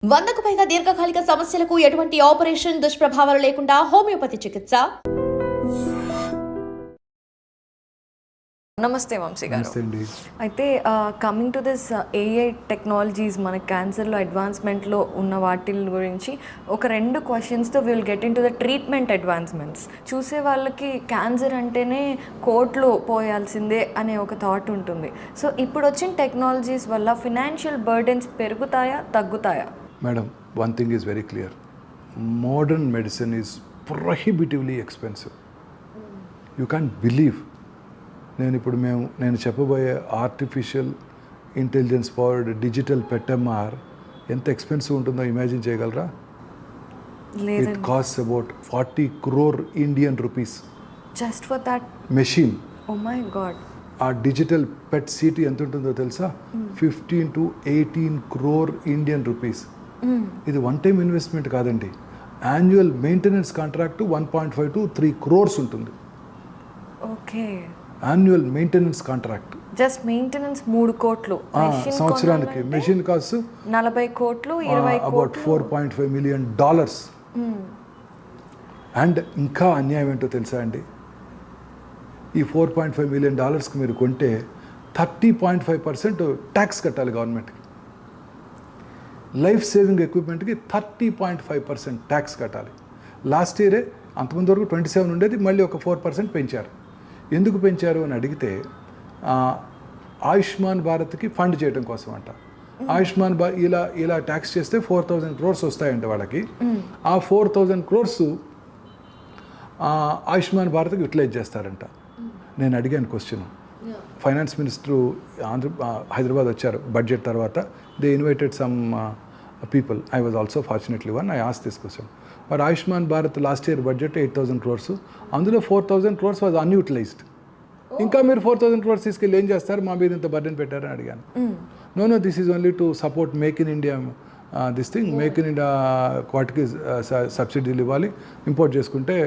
100కు పైగా దీర్ఘకాలిక సమస్యలకు ఎటువంటి ఆపరేషన్ దుష్ప్రభావాలు లేకుండా హోమియోపతి చికిత్స. నమస్తే వంశీ గారు. అయితే coming to this AI technologies మన క్యాన్సర్లో అడ్వాన్స్మెంట్లో ఉన్న వాటి గురించి ఒక 2 క్వశ్చన్స్తో will get into the treatment advancements. చూసే వాళ్ళకి క్యాన్సర్ అంటేనే కోట్లు పోయాల్సిందే అనే ఒక థాట్ ఉంటుంది. సో ఇప్పుడు వచ్చిన టెక్నాలజీస్ వల్ల ఫినాన్షియల్ బర్డెన్స్ పెరుగుతాయా తగ్గుతాయా? Madam, one thing is very clear. Modern medicine is prohibitively expensive. You can't believe. నేను చెప్పబోయే artificial intelligence powered digital PET MR ఎంత ఎక్స్పెన్సివ్ ఉంటుందో ఇమాజిన్ చేయగలరా? It cost about 40 crore Indian rupees. Just for that machine. Oh my god. ఆ digital PET CT ఎంత ఉంటుందో తెలుసా? 15 to 18 crore Indian rupees. ఇది వన్ టైం ఇన్వెస్ట్మెంట్ కాదండి. Annual maintenance contract 1.5 to 3 crores ఉంటుంది. Okay. Annual maintenance contract just maintenance 3 కోట్లు సంవత్సరానికి. Machine cost 40 కోట్లు 20 అబౌట్ $4.5 million. అండ్ ఇంకా అన్యాయం ఏంటో తెలుసా అండి? ఈ $4.5 million మీరు కొంటే 30.5% ట్యాక్స్ కట్టాలి గవర్నమెంట్కి. లైఫ్ సేవింగ్ ఎక్విప్మెంట్కి 30.5% ట్యాక్స్ కట్టాలి. లాస్ట్ ఇయరే అంతకుముందు వరకు 27 ఉండేది, మళ్ళీ ఒక 4% పెంచారు. ఎందుకు పెంచారు అని అడిగితే ఆయుష్మాన్ భారత్కి ఫండ్ చేయడం కోసం అంట. ఆయుష్మాన్ ఇలా ట్యాక్స్ చేస్తే 4,000 crores వస్తాయంట వాళ్ళకి. ఆ 4,000 crores ఆయుష్మాన్ భారత్కి యూటిలైజ్ చేస్తారంట. నేను అడిగాను క్వశ్చన్. ఫైనాన్స్ మినిస్టరు హైదరాబాద్ వచ్చారు బడ్జెట్ తర్వాత. They invited some people. I was also fortunately one. I ask this question. But Ayushman Bharat last year budget 8,000 crores. అందులో 4,000 crores వాజ్ అన్యూటిలైజ్డ్. ఇంకా మీరు 4,000 crores తీసుకెళ్ళి ఏం చేస్తారు? మా మీద ఇంత బర్డెన్ పెట్టారని అడిగాను. No this is only to support make in India. This thing make in India వాటికి సబ్సిడీలు ఇవ్వాలి, ఇంపోర్ట్ చేసుకుంటే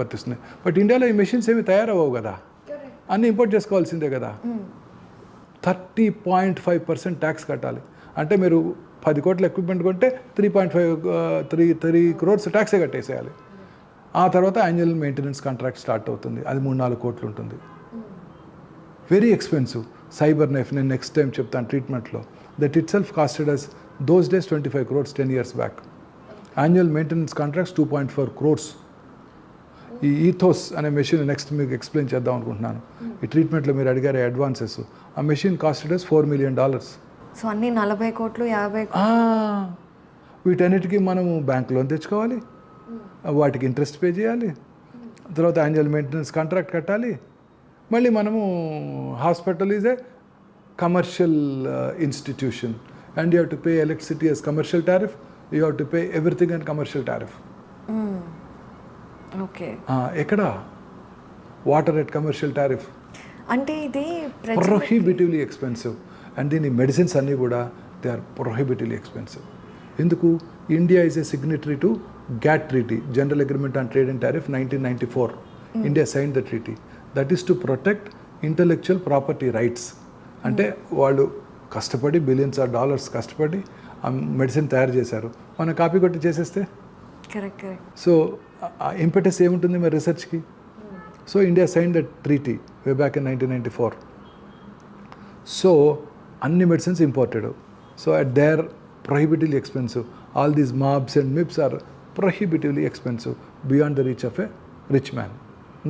వర్తిస్తున్నాయి. బట్ ఇండియాలో ఈ మెషిన్స్ ఏమి తయారవ్వవు కదా, అన్నీ ఇంపోర్ట్ చేసుకోవాల్సిందే కదా. 30.5% ట్యాక్స్ కట్టాలి. అంటే మీరు 10 కోట్ల ఎక్విప్మెంట్ కొంటే 3 crores ట్యాక్సే కట్టేసేయాలి. ఆ తర్వాత యాన్యువల్ మెయింటెనెన్స్ కాంట్రాక్ట్ స్టార్ట్ అవుతుంది. అది 3-4 కోట్లు ఉంటుంది. Very expensive. సైబర్ నైఫ్ నేను నెక్స్ట్ టైం చెప్తాను ట్రీట్మెంట్లో. That itself costed as those days 25 crores 10 years back. Annual maintenance contracts 2.4 crores. ఈ ఈథోస్ అనే మెషిన్ నెక్స్ట్ మీకు ఎక్స్ప్లెయిన్ చేద్దాం అనుకుంటున్నాను. ఈ ట్రీట్మెంట్లో మీరు అడిగారు అడ్వాన్సెస్. ఆ machine costed as $4 million. So అన్ని 40 కోట్లు 50 వీటన్నిటికీ మనము బ్యాంక్ లోన్ తెచ్చుకోవాలి, వాటికి ఇంట్రెస్ట్ పే చేయాలి, తర్వాత యాన్యువల్ మెయింటెనెన్స్ కాంట్రాక్ట్ కట్టాలి. మళ్ళీ మనము hospital is a commercial institution and you have to pay electricity as commercial tariff, you have to pay everything and commercial tariff. Okay. ఎక్కడ వాటర్ ఎట్ కమర్షియల్ టారిఫ్. అంటే ఇది prohibitively expensive. And దీని medicines అన్నీ కూడా they are prohibitively expensive. ఎందుకు? India is a signatory to GATT treaty, general agreement on trade and tariff 1994. India sign the treaty. That is to protect intellectual property rights. అంటే వాళ్ళు కష్టపడి billions of dollars కష్టపడి ఆ medicine తయారు చేశారు, మనం copy కొట్టి చేసేస్తే కరెక్ట్. సో ఇంపెటస్ ఏముంటుంది మరి రీసెర్చ్కి? So India sign that treaty way back in 1994. So అన్ని medicines imported. So at they are prohibitively expensive. All these mabs and mips are prohibitively expensive beyond the reach of a rich man,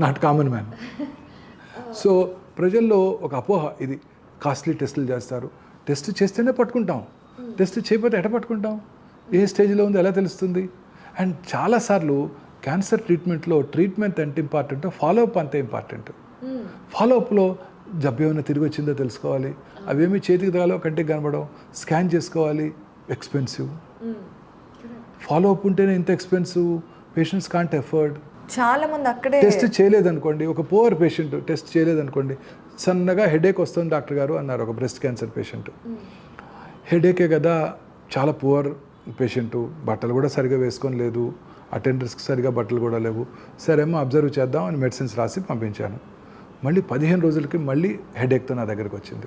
not common man. So ప్రజల్లో ఒక అపోహ ఇది. Costly టెస్టులు చేస్తారు, test చేస్తేనే పట్టుకుంటాం, test చేయకపోతే ఎట పట్టుకుంటాం? ఏ స్టేజ్లో ఉందో ఎలా తెలుస్తుంది? అండ్ చాలాసార్లు క్యాన్సర్ ట్రీట్మెంట్లో ట్రీట్మెంట్ ఎంత ఇంపార్టెంట్, ఫాలోఅప్ అంతే ఇంపార్టెంట్. ఫాలోఅప్లో జబ్బు ఏమైనా తిరిగి వచ్చిందో తెలుసుకోవాలి, అవేమి చేతికి తగాలో కంటికి కనబడవు, స్కాన్ చేసుకోవాలి, ఎక్స్పెన్సివ్. ఫాలోఅప్ ఉంటేనే ఇంత ఎక్స్పెన్సివ్, పేషెంట్స్ కాంట్ ఎఫర్డ్. చాలా మంది అక్కడే టెస్ట్ చేయలేదనుకోండి, ఒక పువర్ పేషెంట్ టెస్ట్ చేయలేదనుకోండి, సన్నగా హెడేక్ వస్తుంది డాక్టర్ గారు అన్నారు ఒక బ్రెస్ట్ క్యాన్సర్ పేషెంట్. హెడేకే కదా, చాలా పువర్ పేషెంటు, బట్టలు కూడా సరిగా వేసుకొని లేదు, అటెండర్స్కి సరిగా బట్టలు కూడా లేవు. సరేమో అబ్జర్వ్ చేద్దాం అని మెడిసిన్స్ రాసి పంపించాను. మళ్ళీ 15 రోజులకి మళ్ళీ హెడేక్తో నా దగ్గరికి వచ్చింది.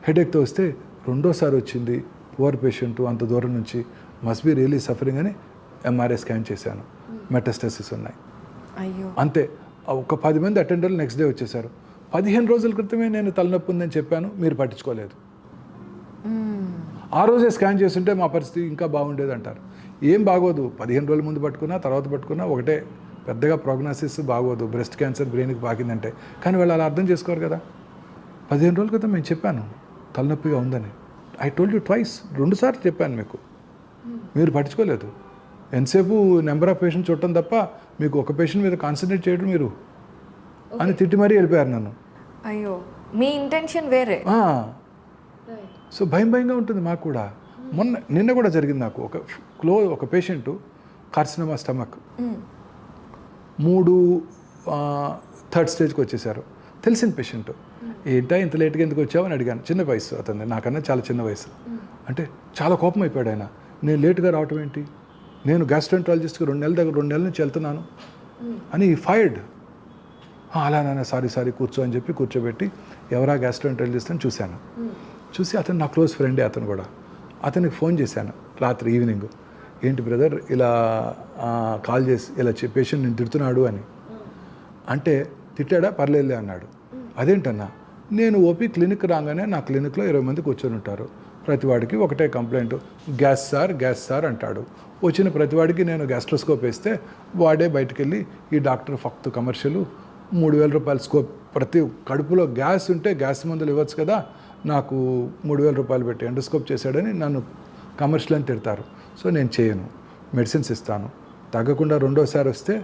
హెడేక్తో వస్తే రెండోసారి వచ్చింది, పువర్ పేషెంట్ అంత దూరం నుంచి మస్ట్ బి రియలీ సఫరింగ్ అని ఎంఆర్ఐ స్కాన్ చేశాను, మెటాస్టసిస్ ఉన్నాయి. అయ్యో. అంతే. ఒక 10 మంది అటెండర్లు నెక్స్ట్ డే వచ్చేసారు. 15 రోజుల క్రితమే నేను తలనొప్పి ఉందని చెప్పాను, మీరు పట్టించుకోలేదు. ఆ రోజే స్కాన్ చేస్తుంటే మా పరిస్థితి ఇంకా బాగుండేది అంటారు. ఏం బాగోదు, 15 రోజుల ముందు పట్టుకున్నా తర్వాత పట్టుకున్నా ఒకటే, పెద్దగా ప్రోగ్నోసిస్ బాగోదు. బ్రెస్ట్ క్యాన్సర్ బ్రెయిన్కి పాకిందంటే, కానీ వాళ్ళు అలా అర్థం చేసుకోరు కదా. 15 రోజుల క్రితం నేను చెప్పాను తలనొప్పిగా ఉందని. ఐ టోల్డ్ యూ ట్వైస్, 2 సార్లు చెప్పాను మీకు, మీరు పట్టించుకోలేదు. ఎంతసేపు నెంబర్ ఆఫ్ పేషెంట్స్ చూడటం తప్ప మీకు ఒక పేషెంట్ మీద కాన్సన్ట్రేట్ చేయడం మీరు అని తిట్టి మరీ వెళ్ళిపోయారు నన్ను. అయ్యో, మీ ఇంటెన్షన్ వేరే. సో భయంగా ఉంటుంది మాకు కూడా. నిన్న కూడా జరిగింది నాకు. ఒక పేషెంటు కార్సినోమా స్టమక్, 3 థర్డ్ స్టేజ్కి వచ్చేసారు. తెలిసిన పేషెంట్. ఏంటా ఇంత లేట్గా ఎందుకు వచ్చావు అని అడిగాను. చిన్న వయసు అతను, నాకన్నా చాలా చిన్న వయసు. అంటే చాలా కోపం అయిపోయాడు ఆయన. నేను లేటుగా రావటం ఏంటి, నేను గ్యాస్ట్రోఎంట్రాలజిస్ట్కి 2 నెలల నుంచి వెళ్తున్నాను అని ఫైర్డ్. అలానే సారీ కూర్చో అని చెప్పి కూర్చోబెట్టి ఎవరా గ్యాస్ట్రోఎంట్రాలజిస్ట్ అని చూశాను. చూసి అతను నా క్లోజ్ ఫ్రెండే. అతను కూడా, అతనికి ఫోన్ చేశాను రాత్రి ఈవినింగ్. ఏంటి బ్రదర్ ఇలా కాల్ చేసి ఇలా పేషెంట్ నేను తిడుతున్నాడు అని అంటే, తిట్టాడా, పర్లేదులే అన్నాడు. అదేంటన్నా, నేను ఓపీ క్లినిక్ రాగానే నా క్లినిక్లో 20 మంది కూర్చొని ఉంటారు. ప్రతివాడికి ఒకటే కంప్లైంట్, గ్యాస్ సార్ అంటాడు. వచ్చిన ప్రతివాడికి నేను గ్యాస్ట్రోస్కోప్ వేస్తే వాడే బయటకు వెళ్ళి ఈ డాక్టర్ ఫక్త్ కమర్షియల్ 3,000 రూపాయల స్కోప్, ప్రతి కడుపులో గ్యాస్ ఉంటే గ్యాస్ మందులు ఇవ్వచ్చు కదా, నాకు 3,000 రూపాయలు పెట్టి ఎండోస్కోప్ చేశాడని నన్ను కమర్షియల్ అని తిడతారు. సో నేను చేయను, మెడిసిన్స్ ఇస్తాను. తగ్గకుండా 2వ సారి వస్తే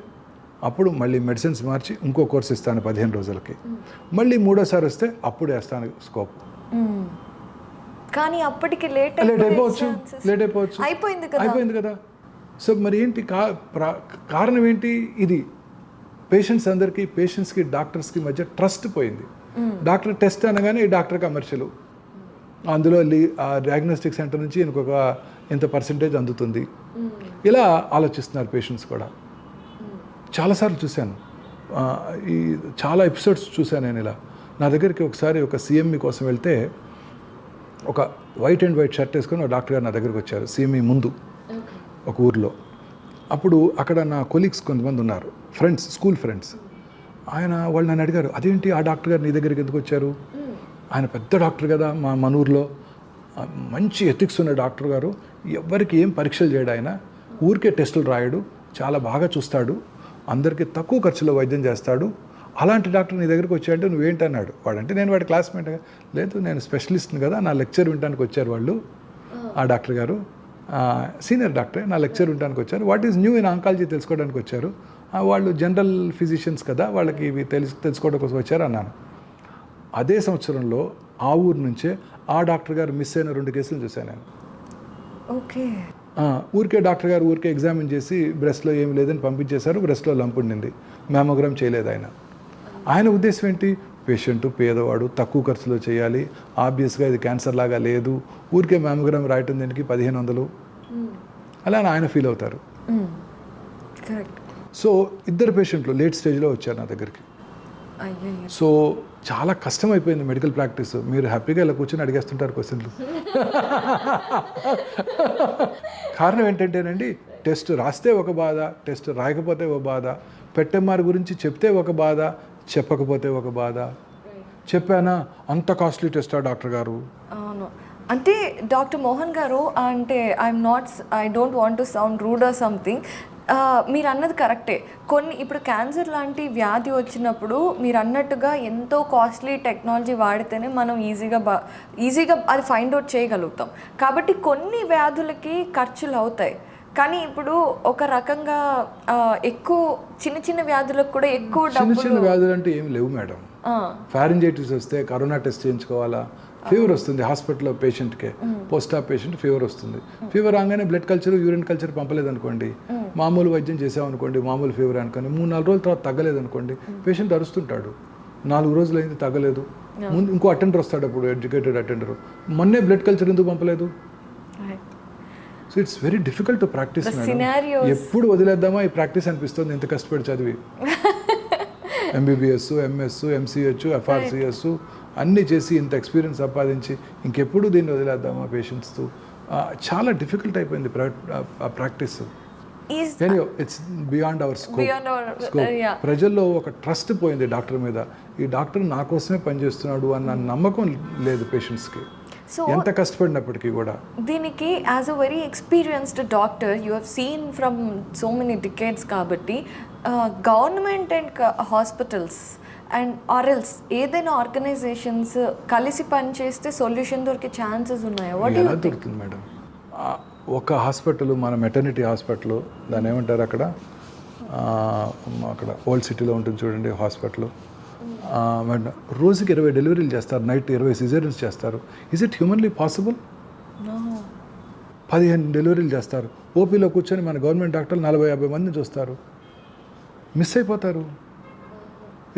అప్పుడు మళ్ళీ మెడిసిన్స్ మార్చి ఇంకో కోర్స్ ఇస్తాను 15 రోజులకి. మళ్ళీ 3వ సారి వస్తే అప్పుడు వేస్తాను స్కోప్. కానీ అప్పటికి లేట్ అయిపోవచ్చు, అయిపోయింది కదా. సో మరి ఏంటి కారణం ఏంటి? ఇది పేషెంట్స్ అందరికీ, పేషెంట్స్కి డాక్టర్స్కి మధ్య ట్రస్ట్ పోయింది. డాక్టర్ టెస్ట్ అనగానే ఈ డాక్టర్ కమర్షియల్, అందులో డయాగ్నోస్టిక్ సెంటర్ నుంచి ఇంకొక ఇంత పర్సెంటేజ్ అందుతుంది. ఇలా ఆలోచిస్తున్నారు పేషెంట్స్ కూడా. చాలాసార్లు చూశాను, ఈ చాలా ఎపిసోడ్స్ చూశాను నేను ఇలా. నా దగ్గరికి ఒకసారి ఒక సిఎంఈ కోసం వెళ్తే ఒక వైట్ షర్ట్ వేసుకొని ఒక డాక్టర్ గారు నా దగ్గరికి వచ్చారు. సిఎంఈ ముందు ఒక ఊర్లో. అప్పుడు అక్కడ నా కొలీగ్స్ కొంతమంది ఉన్నారు, ఫ్రెండ్స్, స్కూల్ ఫ్రెండ్స్. వాళ్ళు నన్ను అడిగారు, అదేంటి ఆ డాక్టర్ గారు నీ దగ్గరికి ఎందుకు వచ్చారు? ఆయన పెద్ద డాక్టర్ కదా, మన ఊర్లో మంచి ఎథిక్స్ ఉన్న డాక్టర్ గారు, ఎవరికి ఏం పరీక్షలు చేయడు ఆయన, ఊరికే టెస్టులు రాయడు, చాలా బాగా చూస్తాడు, అందరికీ తక్కువ ఖర్చులో వైద్యం చేస్తాడు. అలాంటి డాక్టర్ నీ దగ్గరికి వచ్చాయంటే నువ్వేంటన్నాడు వాడంటే. నేను వాడి క్లాస్మేట్. లేదు, నేను స్పెషలిస్ట్ని కదా, నా లెక్చర్ వినడానికి వచ్చారు వాళ్ళు. ఆ డాక్టర్ గారు సీనియర్ డాక్టరే, నా లెక్చర్ వినడానికి వచ్చారు. What is new in oncology తెలుసుకోవడానికి వచ్చారు. వాళ్ళు జనరల్ ఫిజిషియన్స్ కదా, వాళ్ళకి ఇవి తెలుసుకోవడం కోసం వచ్చారు అన్నాను. అదే సంవత్సరంలో ఆ ఊరు నుంచే ఆ డాక్టర్ గారు మిస్ అయిన 2 కేసులు చూశాను నేను. ఓకే. ఊరికే డాక్టర్ గారు ఊరికే ఎగ్జామిన్ చేసి బ్రెస్ట్లో ఏమి లేదని పంపించేశారు. బ్రెస్ట్లో లంప్ ఉండింది, మ్యామోగ్రామ్ చేయలేదు ఆయన ఉద్దేశం ఏంటి? పేషెంట్ పేదవాడు, తక్కువ ఖర్చులో చేయాలి, ఆబ్వియస్గా ఇది క్యాన్సర్ లాగా లేదు, ఊరికే మ్యామోగ్రామ్ రాయటం దీనికి 1500 అలా ఆయన ఫీల్ అవుతారు. సో 2 పేషెంట్లు లేట్ స్టేజ్లో వచ్చారు నా దగ్గరికి. సో చాలా కష్టం అయిపోయింది మెడికల్ ప్రాక్టీస్. మీరు హ్యాపీగా ఇలా కూర్చొని అడిగేస్తుంటారు క్వశ్చన్లు. కారణం ఏంటంటేనండి, టెస్ట్ రాస్తే ఒక బాధ, టెస్ట్ రాయకపోతే ఒక బాధ, పెట్టెమ్మార్ గురించి చెప్తే ఒక బాధ, చెప్పకపోతే ఒక బాధ. చెప్పానా అంత కాస్ట్లీ టెస్టా డాక్టర్ గారు? అవును. అంటే డాక్టర్ మోహన్ గారు, అంటే I don't want to sound rude or something, మీరు అన్నది కరెక్టే. ఇప్పుడు క్యాన్సర్ లాంటి వ్యాధి వచ్చినప్పుడు మీరు అన్నట్టుగా ఎంతో కాస్ట్లీ టెక్నాలజీ వాడితేనే మనం ఈజీగా అది ఫైండ్ అవుట్ చేయగలుగుతాం. కాబట్టి కొన్ని వ్యాధులకి ఖర్చులు అవుతాయి. కానీ ఇప్పుడు ఒక రకంగా ఎక్కువ చిన్న వ్యాధులకు కూడా ఎక్కువ డబ్బులు. చిన్న వ్యాధులు అంటే ఏమి లేవు మేడం. ఫారింజైటిస్ వస్తే కరోనా టెస్ట్ చేయించుకోవాలా, ఫీవర్ వస్తుంది హాస్పిటల్లో పేషెంట్కే, పోస్ట్ ఆప్ పేషెంట్ ఫీవర్ వస్తుంది. ఫీవర్ రాగానే బ్లడ్ కల్చర్, యూరిన్ కల్చర్ పంపలేదనుకోండి, మామూలు వైద్యం చేసామనుకోండి, మామూలు ఫీవర్ అనుకోండి, 3-4 రోజుల తర్వాత తగ్గలేదనుకోండి, పేషెంట్ అరుస్తుంటాడు. 4 రోజులు అయింది తగ్గలేదు, ముందు ఇంకో అటెండర్ వస్తాడు, అప్పుడు ఎడ్యుకేటెడ్ అటెండర్, మొన్నే బ్లడ్ కల్చర్ ఎందుకు పంపలేదు? So it's very difficult to practice madam. ఎప్పుడు వదిలేద్దామా ఈ ప్రాక్టీస్ అనిపిస్తుంది, ఎంత కష్టపడి చదివి. ఎంబీబీఎస్, ఎంఎస్, ఎంసీహెచ్, ఎఫ్ఆర్సీఎస్ అన్నీ చేసి ఇంత ఎక్స్పీరియన్స్ సంపాదించి ఇంకెప్పుడు దీన్ని వదిలేద్దామా పేషెంట్స్తో చాలా డిఫికల్ట్ అయిపోయింది practice. Is it's beyond our Beyond our- yeah. ప్రజల్లో ఒక ట్రస్ట్ పోయింది డాక్టర్ మీద. ఈ డాక్టర్ నా కోసమే పనిచేస్తున్నాడు అన్న నమ్మకం లేదు పేషెంట్స్కి, సో ఎంత కష్టపడినప్పటికీ కూడా. దీనికి as a very experienced doctor you have seen from so many decades కాబట్టి గవర్నమెంట్ అండ్ హాస్పిటల్స్ అండ్ ఆర్ఎల్స్ ఏదైనా ఆర్గనైజేషన్స్ కలిసి పనిచేస్తే సొల్యూషన్ దొరికే ఛాన్సెస్ ఉన్నాయా? వాట్ ఎలా దొరుకుతుంది మేడం? ఒక హాస్పిటల్, మన మెటర్నిటీ హాస్పిటల్, దాన్ని ఏమంటారు అక్కడ, అక్కడ ఓల్డ్ సిటీలో ఉంటుంది చూడండి హాస్పిటల్, మేడం రోజుకి 20 డెలివరీలు చేస్తారు, నైట్ 20 సిజేరియన్స్ చేస్తారు. Is it humanly possible? 15 డెలివరీలు చేస్తారు. ఓపీలో కూర్చొని మన గవర్నమెంట్ డాక్టర్లు 40-50 మందిని చూస్తారు, మిస్ అయిపోతారు.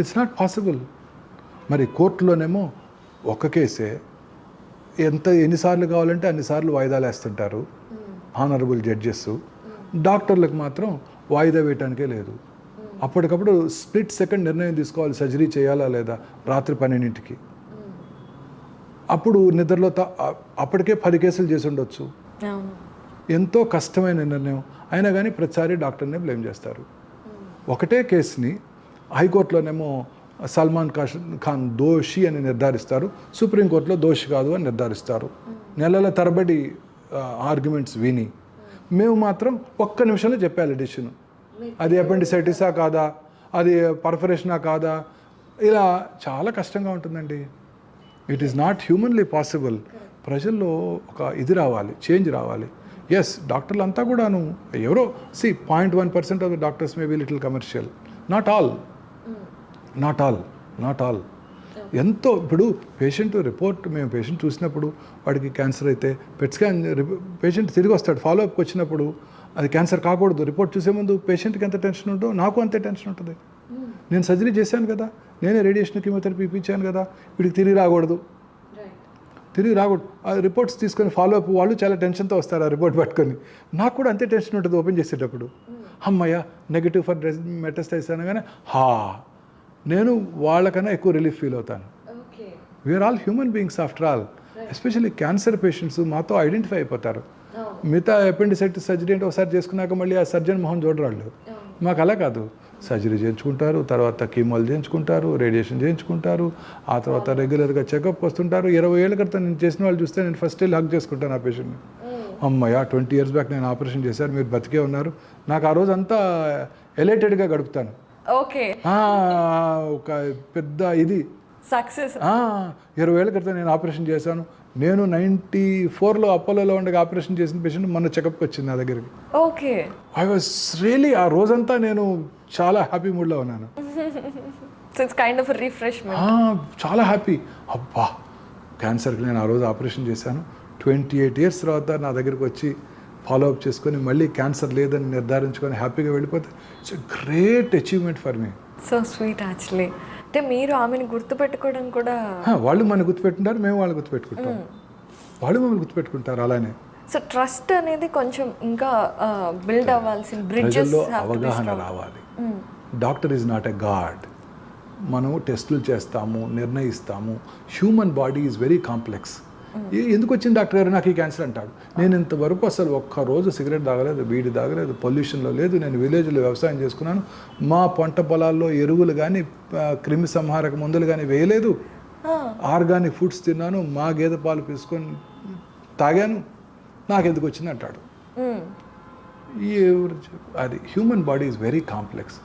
It's not possible. మరి కోర్టులోనేమో ఒక్క కేసే ఎన్నిసార్లు కావాలంటే అన్నిసార్లు వాయిదాలు వేస్తుంటారు ఆనరబుల్ జడ్జెస్. డాక్టర్లకు మాత్రం వాయిదా వేయటానికే లేదు. అప్పటికప్పుడు స్ప్లిట్ సెకండ్ నిర్ణయం తీసుకోవాలి, సర్జరీ చేయాలా లేదా, రాత్రి 12ంటికి. అప్పుడు నిద్రలో అప్పటికే 10 కేసులు చేసి ఉండొచ్చు. ఎంతో కష్టమైన నిర్ణయం అయినా కానీ ప్రతిసారి డాక్టర్నే బ్లేమ్ చేస్తారు. ఒకటే కేసుని హైకోర్టులోనేమో సల్మాన్ ఖాన్ దోషి అని నిర్ధారిస్తారు, సుప్రీంకోర్టులో దోషి కాదు అని నిర్ధారిస్తారు. నెలల తరబడి ఆర్గ్యుమెంట్స్ విని మేము మాత్రం ఒక్క నిమిషంలో చెప్పాలి డిసిషన్. అది అపెండిసైటిసా కాదా, అది పర్ఫరేషనా కాదా, ఇలా చాలా కష్టంగా ఉంటుందండి. It is not humanly possible. ప్రజల్లో ఒక ఇది రావాలి, చేంజ్ రావాలి. ఎస్, డాక్టర్లు అంతా కూడాను ఎవరో 0.1% of the doctors may be little commercial, not all. ఎంతో ఇప్పుడు పేషెంట్ రిపోర్ట్, మేము పేషెంట్ చూసినప్పుడు వాడికి క్యాన్సర్ అయితే పెట్ స్కాన్ పేషెంట్ తిరిగి వస్తాడు, ఫాలోఅప్కి వచ్చినప్పుడు అది క్యాన్సర్ కాకూడదు. రిపోర్ట్ చూసే ముందు పేషెంట్కి ఎంత టెన్షన్ ఉంటుందో నాకు అంతే టెన్షన్ ఉంటుంది. నేను సర్జరీ చేశాను కదా, నేనే రేడియేషన్ కీమోథెరపీ ఇప్పించాను కదా, వీడికి తిరిగి రాకూడదు. ఆ రిపోర్ట్స్ తీసుకొని ఫాలోఅప్ వాళ్ళు చాలా టెన్షన్తో వస్తారు ఆ రిపోర్ట్ పట్టుకొని. నాకు కూడా అంతే టెన్షన్ ఉంటుంది ఓపెన్ చేసేటప్పుడు. అమ్మయ్య నెగిటివ్ ఫర్ మెటాస్టైసిస్ అనగానే నేను వాళ్ళకన్నా ఎక్కువ రిలీఫ్ ఫీల్ అవుతాను. We are all human beings after all. Especially cancer patients మాతో ఐడెంటిఫై అయిపోతారు. మిగతా అపెండిసైటిస్ సర్జరీ అంటే ఒకసారి చేసుకున్నాక మళ్ళీ ఆ సర్జన్ మొహం చూడరాళ్ళు. మాకు అలా కాదు, సర్జరీ చేయించుకుంటారు, తర్వాత కీమోలు చేయించుకుంటారు, రేడియేషన్ చేయించుకుంటారు, ఆ తర్వాత రెగ్యులర్గా చెకప్ వస్తుంటారు. 20 ఏళ్ళ క్రితం నేను చేసిన వాళ్ళు చూస్తే నేను ఫస్ట్ వెళ్ళి హగ్ చేసుకుంటాను ఆ పేషెంట్ని. అమ్మయ్య 20 years బ్యాక్ నేను ఆపరేషన్ చేశారు, మీరు బతికే ఉన్నారు. నాకు ఆ రోజు అంతా ఎలైటెడ్గా గడుపుతాను. ఓకే, ఒక పెద్ద ఇది సక్సెస్. 20 ఏళ్ళ క్రితం నేను ఆపరేషన్ చేశాను. నేను 94లో అపోలోలో ఉండగా ఆపరేషన్ చేసిన పేషెంట్ మొన్న చెకప్కి వచ్చింది నా దగ్గరికి. ఓకే, ఐ వాజ్ రియలీ ఆ రోజంతా నేను చాలా హ్యాపీ మూడ్లో ఉన్నాను. It's kind of refreshment. చాలా హ్యాపీ. అబ్బా, క్యాన్సర్కి నేను ఆ రోజు ఆపరేషన్ చేశాను. 28 years తర్వాత నా దగ్గరికి వచ్చి ఫాలోఅప్ చేసుకొని మళ్ళీ క్యాన్సర్ లేదని నిర్ధారించుకొని హ్యాపీగా వెళ్ళిపోతే it's a great achievement for me. So sweet actually. అంటే మీరు ఆమెను గుర్తుపెట్టుకోవడం కూడా, వాళ్ళు మనం గుర్తుపెట్టుకుంటారు, మేము వాళ్ళు గుర్తుపెట్టుకుంటాం, వాళ్ళు మమ్మల్ని గుర్తుపెట్టుకుంటారు. అలానే సో ట్రస్ట్ అనేది కొంచెం ఇంకా బిల్డ్ అవ్వాల్సిన బ్రిడ్జెస్ ప్రజల్లో అవగాహన రావాలి. Doctor is not a God. మనం టెస్టులు చేస్తాము, నిర్ణయిస్తాము. Human body is very complex. ఎందుకు వచ్చింది డాక్టర్ గారు నాకు ఈ క్యాన్సర్ అంటాడు. నేను ఇంతవరకు అసలు ఒక్కరోజు సిగరెట్ తాగలేదు, బీడి తాగలేదు, పొల్యూషన్లో లేదు. నేను విలేజ్లో వ్యవసాయం చేసుకున్నాను. మా పంట పొలాల్లో ఎరువులు కానీ క్రిమి సంహారక మందులు కానీ వేయలేదు. ఆర్గానిక్ ఫుడ్స్ తిన్నాను, మా గేదె పాలు తీసుకొని తాగాను, నాకెందుకు వచ్చింది అంటాడు. అది human body is very complex.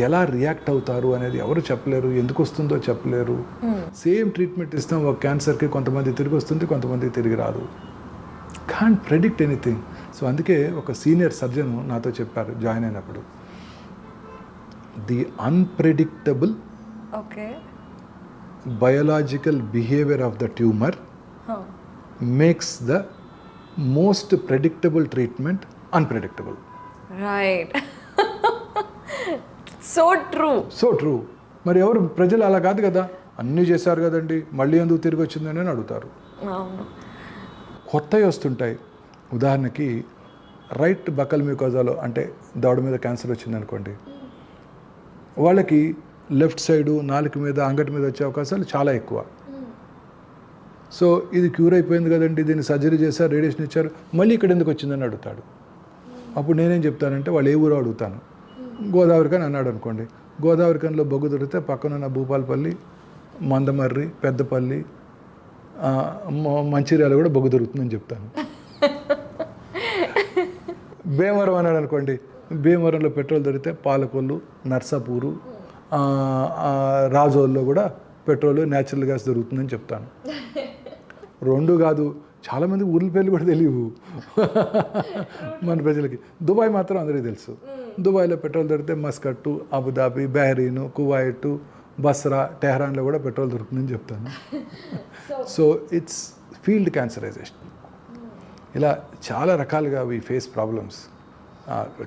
ఎలా రియాక్ట్ అవుతారు అనేది ఎవరు చెప్పలేరు, ఎందుకు వస్తుందో చెప్పలేరు. సేమ్ ట్రీట్మెంట్ ఇస్తాం ఒక క్యాన్సర్కి, కొంతమంది తిరిగి వస్తుంది, కొంతమంది తిరిగి రాదు. Can't predict anything. సో అందుకే ఒక సీనియర్ సర్జన్ నాతో చెప్పారు జాయిన్ అయినప్పుడు, the unpredictable biological behaviour of the tumour makes the most predictable treatment unpredictable. Right, so true. మరి ఎవరు ప్రజలు అలా కాదు కదా, అన్నీ చేశారు కదండి, మళ్ళీ ఎందుకు తిరిగి వచ్చిందని అడుగుతారు. కొత్తవి వస్తుంటాయి. ఉదాహరణకి రైట్ బకల్ మ్యూకోజాలో అంటే దవడ మీద క్యాన్సర్ వచ్చిందనుకోండి, వాళ్ళకి లెఫ్ట్ సైడు నాలుక మీద, అంగటి మీద వచ్చే అవకాశాలు చాలా ఎక్కువ. సో ఇది క్యూర్ అయిపోయింది కదండి, దీన్ని సర్జరీ చేశారు, రేడియేషన్ ఇచ్చారు, మళ్ళీ ఇక్కడ ఎందుకు వచ్చిందని అడుగుతాడు. అప్పుడు నేనేం చెప్తానంటే వాళ్ళు ఏ ఊరో అడుగుతాను. గోదావరికని అన్నాడు అనుకోండి, గోదావరికనిలో బొగ్గు దొరికితే పక్కనున్న భూపాలపల్లి, మందమర్రి, పెద్దపల్లి, మంచిర్యాల కూడా బొగ్గు దొరుకుతుందని చెప్తాను. భీమవరం అన్నాడు అనుకోండి, భీమవరంలో పెట్రోల్ దొరికితే పాలకొల్లు, నర్సాపూరు, రాజోల్లో కూడా పెట్రోల్, న్యాచురల్ గ్యాస్ దొరుకుతుందని చెప్తాను. రెండు కాదు, చాలామంది ఊర్ల పేర్లు కూడా తెలియవు మన ప్రజలకి. దుబాయ్ మాత్రం అందరికీ తెలుసు. దుబాయ్లో పెట్రోల్ దొరికితే Muscat, Abu Dhabi, Bahrain, Kuwait, Basra, టెహరాన్లో కూడా పెట్రోల్ దొరుకుతుందని చెప్తాను. So it's field cancerisation. ఇలా చాలా రకాలుగా we face problems.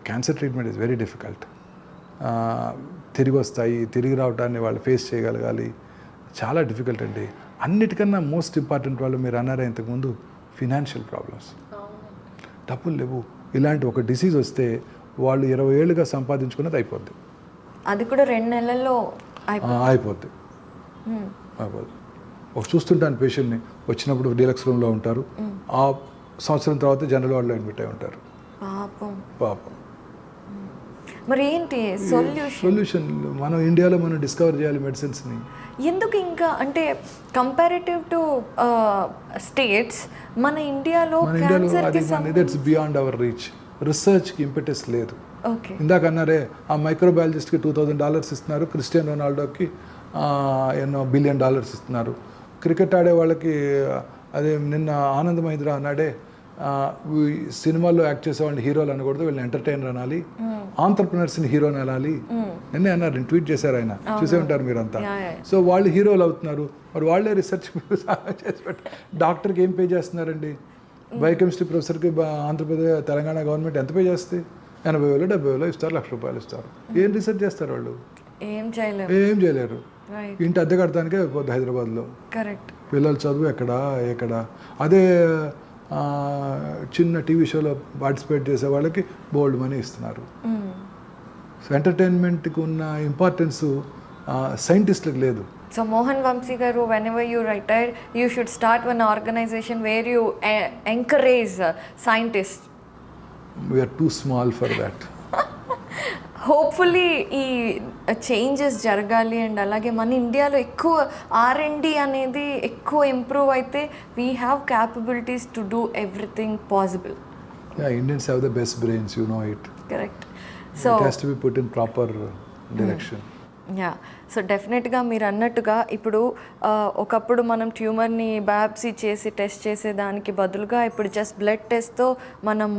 Cancer treatment is very difficult. తిరిగి వస్తాయి, తిరిగి రావడాన్ని వాళ్ళు ఫేస్ చేయగలగాలి, చాలా డిఫికల్ట్ అండి. అన్నిటికన్నా మోస్ట్ ఇంపార్టెంట్ వాళ్ళు మీరు అన్నారా ఇంతకుముందు, ఫినాన్షియల్ ప్రాబ్లమ్స్. డబ్బులు లేవు. ఇలాంటి ఒక డిసీజ్ వస్తే వాళ్ళు 20 ఏళ్ళుగా సంపాదించుకున్నది అయిపోద్ది. అది కూడా 2 నెలల్లో అయిపోద్ది. ఒక చూస్తుంటాను పేషెంట్ని, వచ్చినప్పుడు డీలక్స్ రూమ్లో ఉంటారు, ఆ సంవత్సరం తర్వాత జనరల్ వార్డులో అడ్మిట్ అయి ఉంటారు. పాపం. మరి ఏంటి సొల్యూషన్? మనం ఇండియాలో మనం డిస్కవర్ చేయాలి మెడిసిన్స్ని. ఎందుకు ఇంకా అంటే కంపారిటివ్ టు స్టేట్స్ మన ఇండియాలో దట్స్ బియాండ్ అవర్ రీచ్. రీసెర్చ్కి ఇంపెటస్ లేదు. ఓకే, ఇందాక అన్నారే ఆ మైక్రోబయాలజిస్ట్కి $2,000 ఇస్తున్నారు, క్రిస్టియన్ రొనాల్డోకి ఎన్నో $1 బిలియన్ ఇస్తున్నారు. క్రికెట్ ఆడే వాళ్ళకి అదే నిన్న ఆనంద్ మహీంద్రా అన్నాడే, సినిమాల్లో యాక్ట్ చేసే వాళ్ళని హీరోలు అనకూడదు, వీళ్ళని ఎంటర్టైనర్ అనాలి, ఆంటర్ప్రినర్స్ని హీరోని అనాలి. నిన్నే అన్నారు, ట్వీట్ చేశారు ఆయన, చూసే ఉంటారు మీరంతా. సో వాళ్ళు హీరోలు అవుతున్నారు, మరి వాళ్ళే రీసెర్చ్ చేసి పెట్టి డాక్టర్కి ఏం పే చేస్తున్నారండి? బయోకెమిస్ట్రీ ప్రొఫెసర్కి ఆంధ్రప్రదేశ్, తెలంగాణ గవర్నమెంట్ ఎంత పే చేస్తే? 80,000 70,000 ఇస్తారు, ₹1,00,000 ఇస్తారు. ఏం రీసెర్చ్ చేస్తారు వాళ్ళు? ఏం చేయలేరు. ఇంటి అద్దె కడతానికే అయిపోద్ది హైదరాబాద్లో. కరెక్ట్. పిల్లల చదువు ఎక్కడ. అదే చిన్న టీవీ షోలో పార్టిసిపేట్ చేసే వాళ్ళకి బోల్డ్ మనీ ఇస్తున్నారు. సో ఎంటర్టైన్మెంట్కి ఉన్న ఇంపార్టెన్స్ సైంటిస్ట్లకు లేదు. So Mohan Vamsi garu, whenever you retire, you should start one organization where you encourage scientists. We are too small for that. Hopefully ఈ చేంజెస్ జరగాలి. అండ్ అలాగే మన ఇండియాలో ఎక్కువ R&D అనేది ఎక్కువ ఇంప్రూవ్ అయితే we have capabilities to do everything possible. Indians have the best brains, you know it. Correct. So it has to be put in proper direction. So డెఫినెట్గా మీరు అన్నట్టుగా ఇప్పుడు ఒకప్పుడు మనం ట్యూమర్ని బయాప్సీ చేసి టెస్ట్ చేసేదానికి బదులుగా ఇప్పుడు జస్ట్ బ్లడ్ టెస్ట్తో మనం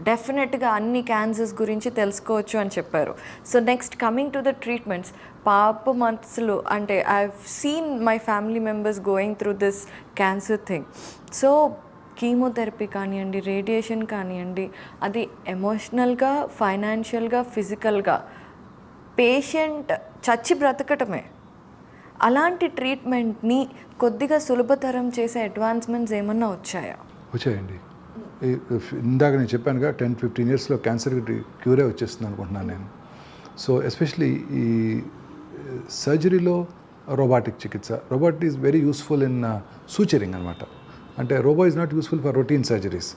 డెఫినెట్గా అన్ని క్యాన్సర్స్ గురించి తెలుసుకోవచ్చు అని చెప్పారు. So next coming to the treatments, పాప మనసులు అంటే I have seen my family members going through this cancer thing. So chemotherapy కానివ్వండి, రేడియేషన్ కానివ్వండి, అది ఎమోషనల్గా, ఫైనాన్షియల్గా, ఫిజికల్గా పేషెంట్ చచ్చి బ్రతకటమే. అలాంటి ట్రీట్మెంట్ని కొద్దిగా సులభతరం చేసే అడ్వాన్స్మెంట్స్ ఏమన్నా వచ్చాయండి. ఇందాక నేను చెప్పానుగా 10-15 ఇయర్స్లో క్యాన్సర్కి క్యూరే వచ్చేస్తుంది అనుకుంటున్నాను నేను. సో ఎస్పెషలీ ఈ సర్జరీలో రోబోటిక్ చికిత్స, robot is very useful in suturing అనమాట. అంటే robo is not useful for routine surgeries,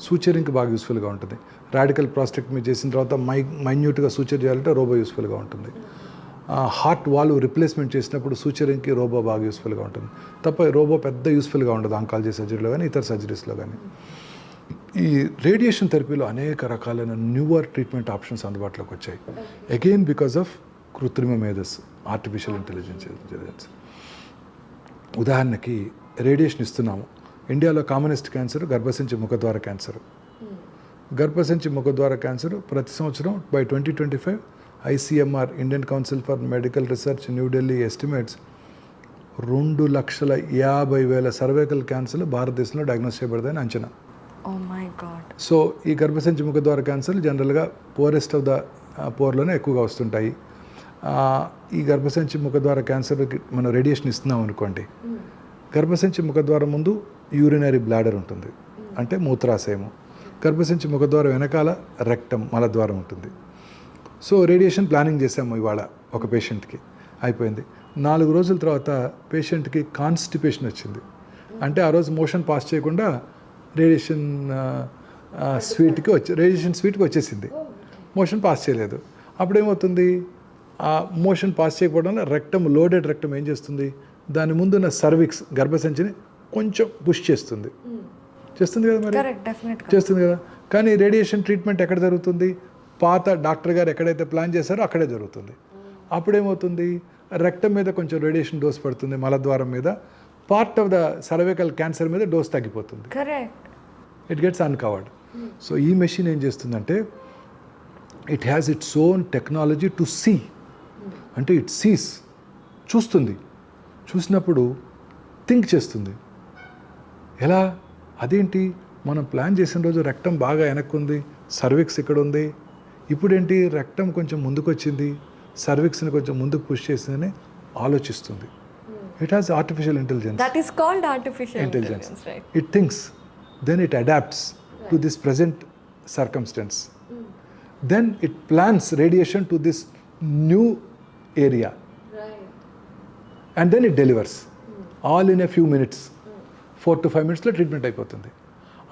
సూచరింగ్కి బాగా యూస్ఫుల్గా ఉంటుంది. రాడికల్ ప్రాస్టెక్టమీ చేసిన తర్వాత మైన్యూట్గా సూచర్ చేయాలంటే రోబో యూస్ఫుల్గా ఉంటుంది. హార్ట్ వాల్వ్ రిప్లేస్మెంట్ చేసినప్పుడు సూచరింగ్కి రోబో బాగా యూస్ఫుల్గా ఉంటుంది. తప్ప రోబో పెద్ద యూస్ఫుల్గా ఉండదు ఆంకాలజీ సర్జరీలో కానీ ఇతర సర్జరీస్లో కానీ. ఈ రేడియేషన్ థెరపీలో అనేక రకాలైన న్యూవర్ ట్రీట్మెంట్ ఆప్షన్స్ అందుబాటులోకి వచ్చాయి. అగైన్ బికాస్ ఆఫ్ కృత్రిమ మేధస్సు, ఆర్టిఫిషియల్ ఇంటెలిజెన్స్. ఉదాహరణకి రేడియేషన్ ఇస్తున్నాము. ఇండియాలో కామనెస్ట్ క్యాన్సర్ గర్భసంచి ముఖద్వార క్యాన్సర్. గర్భసంచి ముఖద్వార క్యాన్సర్ ప్రతి సంవత్సరం by 2025 ICMR, Indian council for medical research, New Delhi estimates 2,50,000 cervical క్యాన్సర్లు భారతదేశంలో డయాగ్నోస్ చేయబడతాయని అంచనా. సో ఈ గర్భసంచి ముఖద్వార క్యాన్సర్లు జనరల్గా పోరెస్ట్ ఆఫ్ ద పోర్లోనే ఎక్కువగా వస్తుంటాయి. ఈ గర్భసంచి ముఖద్వార క్యాన్సర్కి మనం రేడియేషన్ ఇస్తున్నాం అనుకోండి, గర్భసంచి ముఖద్వారం ముందు యూరినరీ బ్లాడర్ ఉంటుంది, అంటే మూత్రాశయము. గర్భసంచి ముఖద్వారం వెనకాల రెక్టం, మలద్వారం ఉంటుంది. సో రేడియేషన్ ప్లానింగ్ చేసాము ఇవాళ ఒక పేషెంట్కి, అయిపోయింది. 4 రోజుల తర్వాత పేషెంట్కి కాన్స్టిపేషన్ వచ్చింది. అంటే ఆ రోజు మోషన్ పాస్ చేయకుండా రేడియేషన్ స్వీట్కి వచ్చేసింది. మోషన్ పాస్ చేయలేదు. అప్పుడు ఏమవుతుంది, ఆ మోషన్ పాస్ చేయకపోవడం వల్ల లోడెడ్ రెక్టమ్ ఏం చేస్తుంది, దాని ముందున్న సర్విక్స్ గర్భసంచిని కొంచెం పుష్ చేస్తుంది కదా మరి, చేస్తుంది కదా. కానీ రేడియేషన్ ట్రీట్మెంట్ ఎక్కడ జరుగుతుంది, పాత డాక్టర్ గారు ఎక్కడైతే ప్లాన్ చేశారో అక్కడే జరుగుతుంది. అప్పుడేమవుతుంది, రెక్టమ్ మీద కొంచెం రేడియేషన్ డోస్ పడుతుంది, మలద్వారం మీద, part of the cervical cancer మీద డోస్ తగ్గిపోతుంది. It gets uncovered. సో ఈ మెషిన్ ఏం చేస్తుందంటే, it has its own technology to see, అంటే ఇట్ సీస్, చూస్తుంది. చూసినప్పుడు థింక్ చేస్తుంది. ఎలా, అదేంటి, మనం ప్లాన్ చేసిన రోజు రెక్టమ్ బాగా వెనక్కుంది, సర్విక్స్ ఇక్కడ ఉంది, ఇప్పుడేంటి రెక్టమ్ కొంచెం ముందుకు వచ్చింది, సర్విక్స్ని కొంచెం ముందుకు పుష్ చేసిందని ఆలోచిస్తుంది. It has artificial intelligence. That is called artificial intelligence, right? It thinks, then it adapts to this present circumstance. Then it plans radiation to this new area. And then it delivers. All in a few minutes. 4 to 5 minutes లో treatment అయిపోతుంది.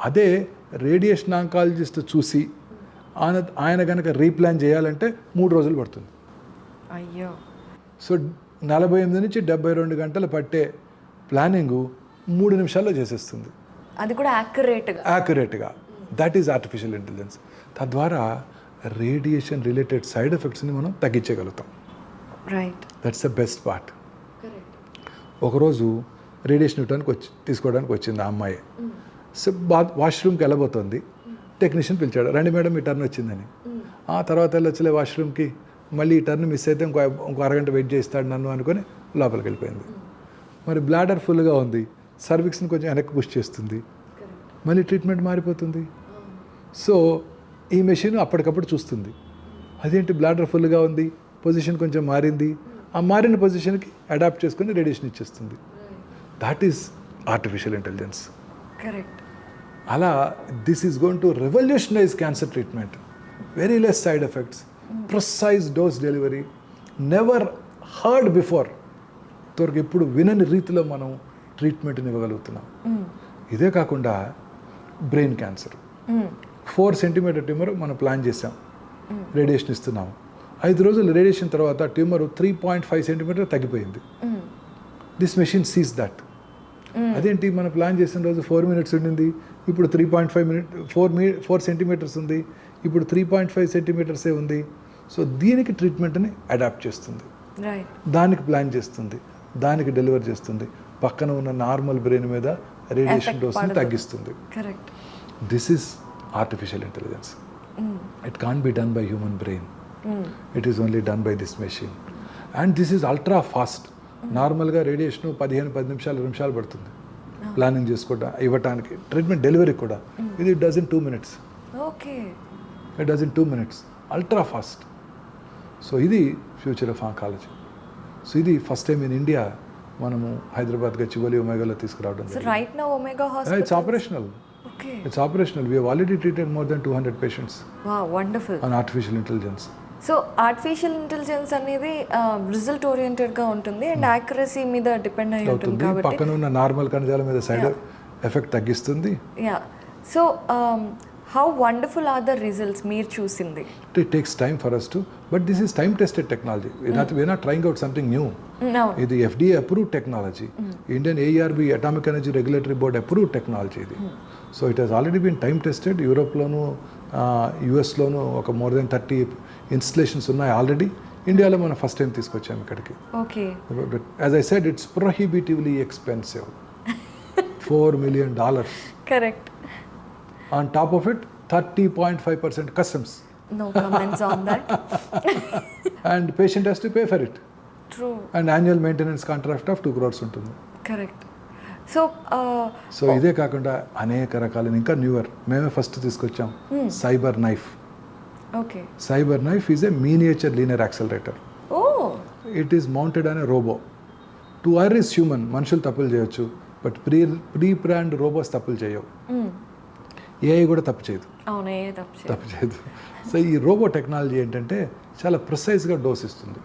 అదే radiation oncologist చూసి ఆయన కనుక replan చేయాలంటే 3 రోజులు పడుతుంది. అయ్యో. సో 48 నుంచి 72 గంటలు పట్టే ప్లానింగు 3 నిమిషాల్లో చేసేస్తుంది. అది కూడా యాక్యురేట్గా. That is artificial intelligence. తద్వారా రేడియేషన్ రిలేటెడ్ సైడ్ ఎఫెక్ట్స్ని మనం తగ్గించగలుగుతాం. Right. That's the best part. ఒకరోజు రేడియేషన్ తీసుకోవడానికి వచ్చింది ఆ అమ్మాయి. సో వాష్రూమ్కి వెళ్ళబోతుంది. టెక్నీషియన్ పిలిచాడు, రండి మేడం ఈ టర్న్ వచ్చిందని. ఆ తర్వాత వెళ్ళొచ్చలే వాష్రూమ్కి, మళ్ళీ ఈ టర్న్ మిస్ అయితే ఇంకో అరగంట వెయిట్ చేస్తాడు నన్ను అనుకొని లోపలికి వెళ్ళిపోయింది. మరి బ్లాడర్ ఫుల్గా ఉంది, సర్విక్స్ని కొంచెం వెనక్కి పుష్ చేస్తుంది, మళ్ళీ ట్రీట్మెంట్ మారిపోతుంది. సో ఈ మెషిన్ అప్పటికప్పుడు చూస్తుంది, అదేంటి బ్లాడర్ ఫుల్గా ఉంది, పొజిషన్ కొంచెం మారింది, ఆ మారిన పొజిషన్కి అడాప్ట్ చేసుకొని రేడియేషన్ ఇచ్చేస్తుంది. That is artificial intelligence. Correct. అలా this is going to revolutionise cancer treatment. Very less side effects, precise dose delivery, never heard before, ఇంతవరకు ఎప్పుడు వినని రీతిలో మనం ట్రీట్మెంట్ని ఇవ్వగలుగుతున్నాం. ఇదే కాకుండా బ్రెయిన్ క్యాన్సర్ 4 సెంటీమీటర్ ట్యూమర్ మనం ప్లాన్ చేసాం, రేడియేషన్ ఇస్తున్నాము. 5 రోజులు రేడియేషన్ తర్వాత ట్యూమర్ 3.5 సెంటీమీటర్ తగ్గిపోయింది. This machine sees that. అదేంటి, మనం ప్లాన్ చేసిన రోజు 4 మినిట్స్ ఉండింది, ఇప్పుడు 4 సెంటీమీటర్స్ ఉంది, ఇప్పుడు 3.5 సెంటీమీటర్సే ఉంది. సో దీనికి ట్రీట్మెంట్ని అడాప్ట్ చేస్తుంది, దానికి ప్లాన్ చేస్తుంది, దానికి డెలివర్ చేస్తుంది, పక్కన ఉన్న నార్మల్ బ్రెయిన్ మీద రేడియేషన్ డోస్ని తగ్గిస్తుంది. This is artificial intelligence. It can be done by human brain. It is only done by this machine. And this is ultra fast. నార్మల్గా రేడియేషన్ 15-10 నిమిషాలు పడుతుంది ప్లానింగ్ చేసుకోవడం, ఇవ్వటానికి, ట్రీట్మెంట్ డెలివరీ కూడా. ఇది it does in 2 minutes. It does in 2 minutes. Ultra fast. So ఇది future of oncology. So ఇది first time in India మనము హైదరాబాద్ గచ్చిబౌలి ఒమేగాలో తీసుకురావడం. It's operational. It's operational. We have already treated more than 200 patients. Wow, wonderful. On artificial intelligence. So artificial intelligence అనేది result ఓరియంటెడ్గా ఉంటుంది and accuracy మీద depend అయి ఉంటుంది కాబట్టి పక్కన ఉన్న నార్మల్ కణజాల మీద సైడ్ ఎఫెక్ట్ తగ్గిస్తుంది. Yeah. So how wonderful are the results మీరు చూసింది? It takes time for us to, but this is time tested technology. We're not trying out something new. ఇది FDA approved technology. Indian AERB Atomic Energy Regulatory Board approved technology ఇది. So it has already been time tested. యూరోప్లోను యుఎస్లోను ఒక more than 30 installations ఉన్నాయి already. ఇండియాలో మనం first time తీసుకొచ్చాము ఇక్కడికి. Okay. As I said, it's prohibitively expensive. $4 million. Correct. On top of it, 30.5% customs. No comments on that. And patient has to pay for it. True. And annual maintenance contract of 2 crores ఉంటుంది. Correct. So ఇదే కాకుండా అనేక రకాల ఇంకా newer మేమే first తీసుకొచ్చాం cyber knife. Okay. Cyber knife is a miniature linear accelerator. Oh. It is mounted on a robot. To err is human, మనుషులు తప్పులు చేయొచ్చు, బట్ ప్రీ ప్లాన్డ్ రోబోస్ తప్పులు చేయవు. ఏఐ కూడా తప్పు చేయదు. తప్పు చేయదు. సో ఈ రోబో టెక్నాలజీ ఏంటంటే చాలా ప్రిసైజ్గా డోస్ ఇస్తుంది.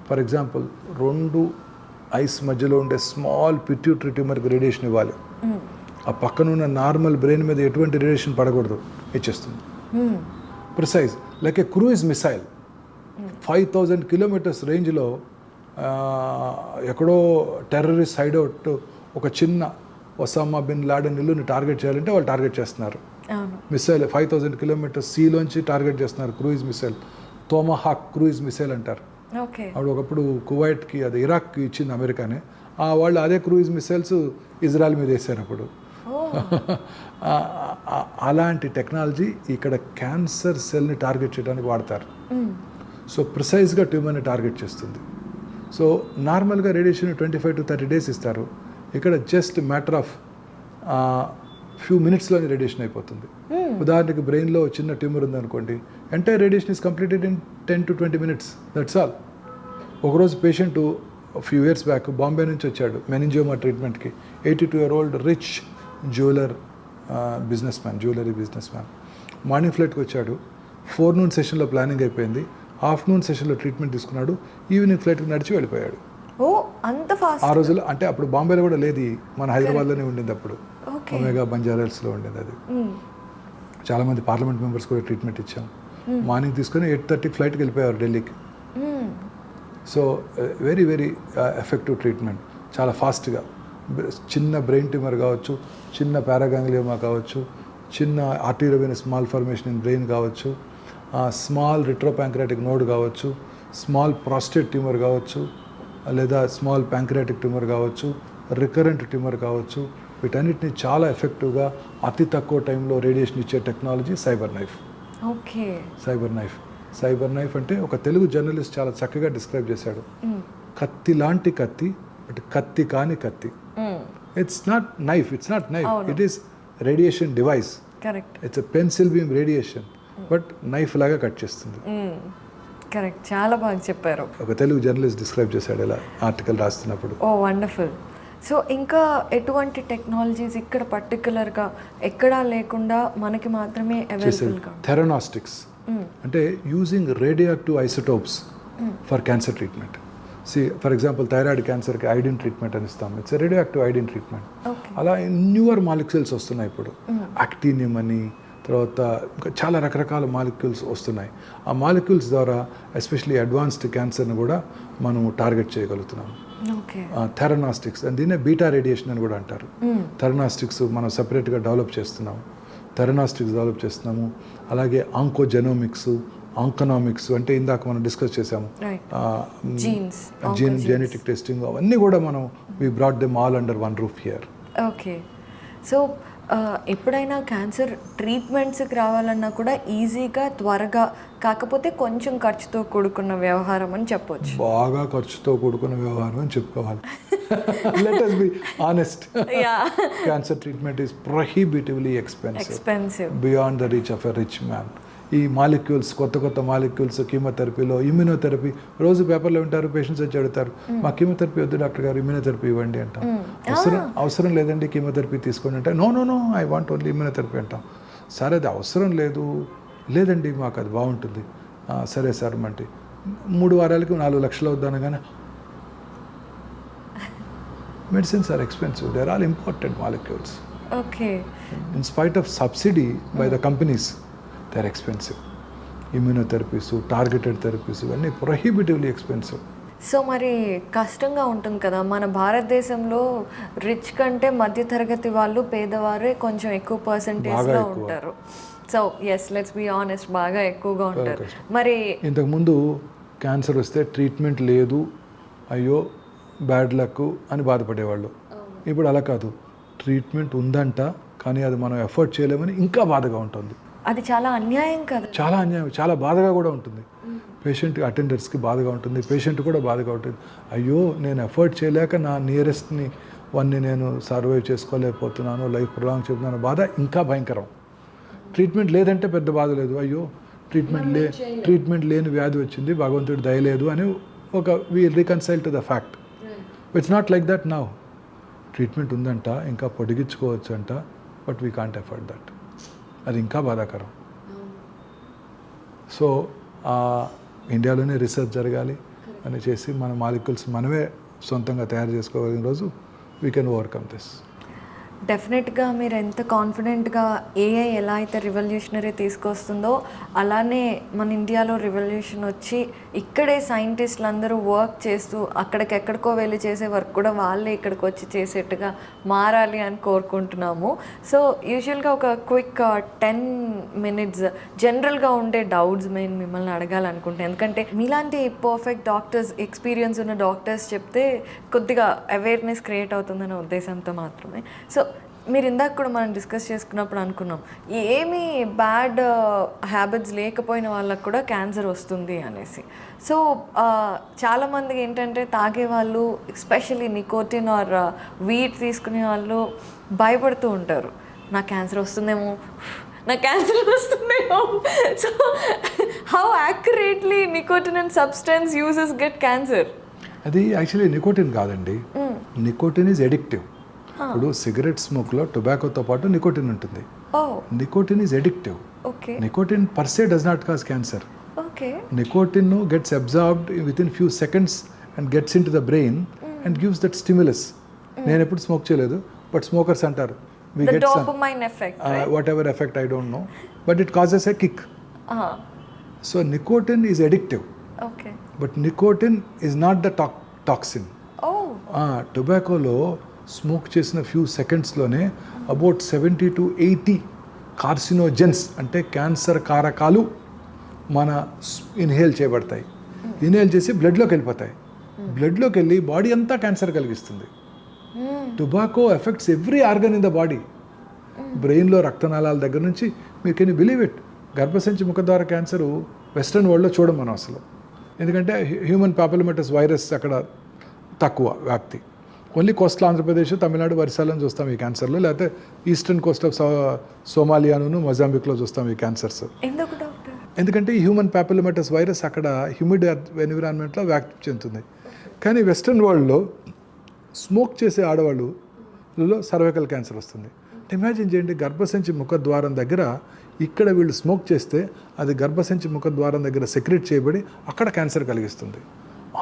ఫర్ ఎగ్జాంపుల్ 2 ఐస్ మధ్యలో ఉండే స్మాల్ పిట్యూటరీ ట్యూమర్కి రేడియేషన్ ఇవ్వాలి. ఆ పక్కన ఉన్న నార్మల్ బ్రెయిన్ మీద ఎటువంటి రేడియేషన్ పడకూడదు, ఇచ్చేస్తుంది. ప్రిసైజ్ లైక్ ఏ క్రూయిజ్ మిసైల్. 5000 కిలోమీటర్స్ రేంజ్లో ఎక్కడో టెర్రరిస్ట్ హైడౌట్ ఒక చిన్న ఒసామా బిన్ లాడెన్ ఇల్లుని టార్గెట్ చేయాలంటే వాళ్ళు టార్గెట్ చేస్తున్నారు. మిసైల్ 5000 కిలోమీటర్స్ సీలోంచి టార్గెట్ చేస్తున్నారు. క్రూయిజ్ మిసైల్, తోమహాక్ క్రూయిజ్ మిసైల్ అంటారు. అప్పుడు ఒకప్పుడు కువైట్కి, అది ఇరాక్కి ఇచ్చింది అమెరికానే. వాళ్ళు అదే క్రూయిజ్ మిసైల్స్ ఇజ్రాయెల్ మీద వేశారు అప్పుడు. అలాంటి టెక్నాలజీ ఇక్కడ క్యాన్సర్ సెల్ని టార్గెట్ చేయడానికి వాడతారు. సో ప్రిసైజ్గా ట్యూమర్ని టార్గెట్ చేస్తుంది. సో నార్మల్గా రేడియేషన్ 25 to 30 days ఇస్తారు. ఇక్కడ జస్ట్ మ్యాటర్ ఆఫ్ ఫ్యూ మినిట్స్లోనే రేడియేషన్ అయిపోతుంది. ఉదాహరణకి బ్రెయిన్లో చిన్న ట్యూమర్ ఉందనుకోండి, entire radiation is completed in 10 to 20 minutes. That's all. ఒకరోజు patient few years back Bombay నుంచి వచ్చాడు మెనింజియోమా ట్రీట్మెంట్కి. 82-year-old rich jewellery business man. Morning ఫ్లైట్కి వచ్చాడు. ఫోర్నూన్ సెషన్లో ప్లానింగ్ అయిపోయింది. ఆఫ్టర్నూన్ సెషన్లో ట్రీట్మెంట్ తీసుకున్నాడు. ఈవినింగ్ ఫ్లైట్కి నడిచి వెళ్ళిపోయాడు. అంత ఫాస్ట్ ఆ రోజుల్లో. అంటే అప్పుడు బాంబేలో కూడా లేదు, మన హైదరాబాద్లోనే ఉండింది. అప్పుడు ఒమేగా బంజారాహిల్స్లో ఉండేది అది. చాలామంది పార్లమెంట్ మెంబర్స్ కూడా ట్రీట్మెంట్ ఇచ్చాం. మార్నింగ్ తీసుకొని 8:30 ఫ్లైట్కి వెళ్ళిపోయారు ఢిల్లీకి. So very very effective treatment, చాలా ఫాస్ట్గా. చిన్న బ్రెయిన్ ట్యూమర్ కావచ్చు, చిన్న పారాగాంగ్లియోమా కావచ్చు, చిన్న ఆర్టీరియోవెనస్ మాల్ఫార్మేషన్ ఇన్ బ్రెయిన్ కావచ్చు, స్మాల్ రిట్రోపాంక్రాటిక్ నోడ్ కావచ్చు, స్మాల్ ప్రాస్టేట్ ట్యూమర్ కావచ్చు, లేదా స్మాల్ ప్యాంక్రాటిక్ ట్యూమర్ కావచ్చు, రికరెంట్ ట్యూమర్ కావచ్చు. వీటన్నిటిని చాలా ఎఫెక్టివ్గా అతి తక్కువ టైంలో రేడియేషన్ ఇచ్చే technology cyber knife. Cyber knife అంటే ఒక తెలుగు జర్నలిస్ట్ చాలా చక్కగా డిస్క్రైబ్ చేశాడు. కత్తి లాంటి కత్తి, బట్ కత్తి కాని కత్తి. It's not knife, it is radiation device. It's a pencil beam radiation, but knife లాగా కట్ చేస్తుంది. కరెక్ట్, చాలా బాగా చెప్పారు. ఒక తెలుగు జర్నలిస్ట్ డిస్క్రైబ్ చేశాడు ఇలా ఆర్టికల్ రాస్తున్నప్పుడు. వండర్ఫుల్. సో ఇంకా ఎటువంటి టెక్నాలజీస్ ఇక్కడ పర్టికులర్గా ఎక్కడా లేకుండా మనకి మాత్రమే అవైలబుల్గా? థెరనాస్టిక్స్ అంటే using radioactive isotopes for cancer treatment. For example thyroid క్యాన్సర్కి ఐడిన్ ట్రీట్మెంట్ అని ఇస్తాం. It's radioactive iodine treatment. అలా న్యూవర్ మాలిక్యూల్స్ వస్తున్నాయి ఇప్పుడు. యాక్టీనియం అని, తర్వాత ఇంకా చాలా రకరకాల మాలిక్యూల్స్ వస్తున్నాయి. ఆ మాలిక్యూల్స్ ద్వారా ఎస్పెషలీ అడ్వాన్స్డ్ క్యాన్సర్ని కూడా మనం టార్గెట్ చేయగలుగుతున్నాం. థెరనాస్టిక్స్ అని, దీన్నే బీటా రేడియేషన్ అని కూడా అంటారు. థెరనాస్టిక్స్ మనం సపరేట్గా డెవలప్ చేస్తున్నాము. అలాగే ఆంకోజెనోమిక్స్, ఆంకనామిక్స్ అంటే ఇందాక మనం డిస్కస్ చేసాము, జెనెటిక్ టెస్టింగ్, అవన్నీ కూడా మనం we brought them all under one roof here. Okay. So ఎప్పుడైనా క్యాన్సర్ ట్రీట్మెంట్స్కి రావాలన్నా కూడా ఈజీగా, త్వరగా, కాకపోతే కొంచెం ఖర్చుతో కూడుకున్న వ్యవహారం అని చెప్పొచ్చు. బాగా ఖర్చుతో కూడుకున్న వ్యవహారం అని చెప్పుకోవాలి. Let us be honest. Cancer treatment is prohibitively expensive beyond the reach of a rich man. ఈ మాలిక్యూల్స్, కొత్త మాలిక్యూల్స్, కీమోథెరపీలో ఇమ్యూనోథెరపీ, రోజు పేపర్లో వింటారు, పేషెంట్స్ వచ్చి అడుగుతారు, మా కీమోథెరపీ వద్దు డాక్టర్ గారు, ఇమ్యూనోథెరపీ ఇవ్వండి అంటాం. అవసరం లేదండి కీమోథెరపీ తీసుకోండి అంటే, no I want only immunotherapy అంటాం. సరే అది అవసరం లేదండి మాకు అది బాగుంటుంది. సరే సార్ అంటే 3 వారాలకి 4 లక్షలు అవుద్దాను. కానీ medicines are expensive. They're all imported molecules. Okay. In spite of subsidy by the companies, they're expensive. Immunotherapies, targeted therapies, ఇవన్నీ prohibitively expensive. సో మరి కష్టంగా ఉంటుంది కదా, మన భారతదేశంలో రిచ్ కంటే మధ్యతరగతి వాళ్ళు, పేదవారే కొంచెం ఎక్కువ పర్సంటేజ్లో ఉంటారు. సో లెట్స్ బి ఆనెస్ట్, బాగా ఎక్కువగా ఉంటారు. మరి ఇంతకుముందు క్యాన్సర్ వస్తే ట్రీట్మెంట్ లేదు, అయ్యో బ్యాడ్ లక్ అని బాధపడేవాళ్ళు. ఇప్పుడు అలా కాదు, ట్రీట్మెంట్ ఉందంట కానీ అది మనం ఎఫర్ట్ చేయలేమని ఇంకా బాధగా ఉంటుంది. అది చాలా అన్యాయం కదా. చాలా అన్యాయం, చాలా బాధగా కూడా ఉంటుంది. పేషెంట్ అటెండర్స్కి బాధగా ఉంటుంది, పేషెంట్ కూడా బాధగా ఉంటుంది. అయ్యో నేను ఎఫర్ట్ చేయలేక నా నియరెస్ట్ని నేను సర్వైవ్ చేసుకోలేకపోతున్నాను, లైఫ్ ప్రొలాంగ్ చెప్తున్నాను, బాధ ఇంకా భయంకరం. ట్రీట్మెంట్ లేదంటే పెద్ద బాధ లేదు, అయ్యో ట్రీట్మెంట్ లేని వ్యాధి వచ్చింది, భగవంతుడి దయలేదు అని we reconcile to the fact. It's not like that now. Treatment ఉందంట, ఇంకా పొడిగించుకోవచ్చు అంట, but we can't afford that. అది ఇంకా బాధాకరం. సో ఇండియాలోనే రీసెర్చ్ జరగాలి అని చేసి మన మాలిక్యూల్స్ మనమే సొంతంగా తయారు చేసుకోగలిగిన రోజు వీ కెన్ ఓవర్కమ్ దిస్. డెఫినెట్గా మీరు ఎంత కాన్ఫిడెంట్గా ఏఐ ఎలా అయితే రివల్యూషనరీ తీసుకొస్తుందో అలానే మన ఇండియాలో రివల్యూషన్ వచ్చి ఇక్కడే సైంటిస్టులు అందరూ వర్క్ చేస్తూ అక్కడికెక్కడికో వెళ్ళి చేసే వర్క్ కూడా వాళ్ళే ఇక్కడికి వచ్చి చేసేట్టుగా మారాలి అని కోరుకుంటున్నాము. సో యూజువల్గా ఒక క్విక్ 10 minutes జనరల్గా ఉండే డౌట్స్ మేము మిమ్మల్ని అడగాలనుకుంటున్నాం. ఎందుకంటే మీలాంటి పర్ఫెక్ట్ డాక్టర్స్, ఎక్స్పీరియన్స్ ఉన్న డాక్టర్స్ చెప్తే కొద్దిగా అవేర్నెస్ క్రియేట్ అవుతుందనే ఉద్దేశంతో మాత్రమే. సో మీరు ఇందాక కూడా మనం డిస్కస్ చేసుకున్నప్పుడు అనుకున్నాం ఏమీ బ్యాడ్ హ్యాబిట్స్ లేకపోయిన వాళ్ళకు కూడా క్యాన్సర్ వస్తుంది అనేసి. సో చాలామందికి ఏంటంటే తాగే వాళ్ళు, ఎస్పెషల్లీ నికోటిన్ ఆర్ వీట్ తీసుకునే వాళ్ళు భయపడుతూ ఉంటారు, నాకు క్యాన్సర్ వస్తుందేమో, నాకు క్యాన్సర్ వస్తుందేమో. So how accurately nicotine and substance uses get cancer? అది యాక్చువల్లీ నికోటిన్ కాదండి, నికోటిన్ ఈజ్ ఎడిక్టివ్. ఇప్పుడు సిగరెట్ స్మోక్లో టొబాకోతో పాటు నికోటిన్ ఉంటుంది. Nicotine is addictive. Okay. Nicotine per se does not cause cancer. Okay. Nicotine gets absorbed with in few seconds and gets in to the brain and gives that stimulus. నేను ఎప్పుడు smoke చేయలేదు, but smokers అంటారు we the get dopamine effect, right? Whatever effect I don't know, but it causes a kick. So nicotine is addictive. Okay. But nicotine is not the toxin. Oh. టొబాకోలో smoke చేసిన few సెకండ్స్లోనే about 70 to 80 carcinogens అంటే cancer కారకాలు మన inhale చేయబడతాయి. Inhale చేసి బ్లడ్లోకి వెళ్ళిపోతాయి. బ్లడ్లోకి వెళ్ళి బాడీ అంతా క్యాన్సర్ కలిగిస్తుంది. Tobacco effects every organ in the body. బ్రెయిన్లో రక్తనాళాల దగ్గర నుంచి, మీరు కెన్ బిలీవ్ ఇట్, గర్భసంచి ముఖద్వార క్యాన్సరు వెస్ట్రన్ వరల్డ్లో చూడం మనం అసలు. ఎందుకంటే హ్యూమన్ పాపులోమేటస్ వైరస్ అక్కడ తక్కువ వ్యాప్తి. ఓన్లీ కోస్టల్ ఆంధ్రప్రదేశ్, తమిళనాడు, ఒరిస్సాలను చూస్తాం ఈ క్యాన్సర్లో, లేకపోతే ఈస్టర్న్ కోస్ట్ ఆఫ్ సోమాలియాను, మొజాంబిక్లో చూస్తాం ఈ క్యాన్సర్స్. ఎందుకు డాక్టర్? ఎందుకంటే ఈ హ్యూమన్ పాపులోమేటస్ వైరస్ అక్కడ హ్యూమిడ్ ఎన్విరాన్మెంట్లో వ్యాప్తి చెందుతుంది. కానీ వెస్ట్రన్ వరల్డ్లో స్మోక్ చేసే ఆడవాళ్ళలో సర్వైకల్ క్యాన్సర్ వస్తుంది. ఇమాజిన్ చేయండి, గర్భసంచి ముఖద్వారం దగ్గర ఇక్కడ వీళ్ళు స్మోక్ చేస్తే అది గర్భసంచి ముఖద్వారం దగ్గర సెక్రెట్ చేయబడి అక్కడ క్యాన్సర్ కలిగిస్తుంది.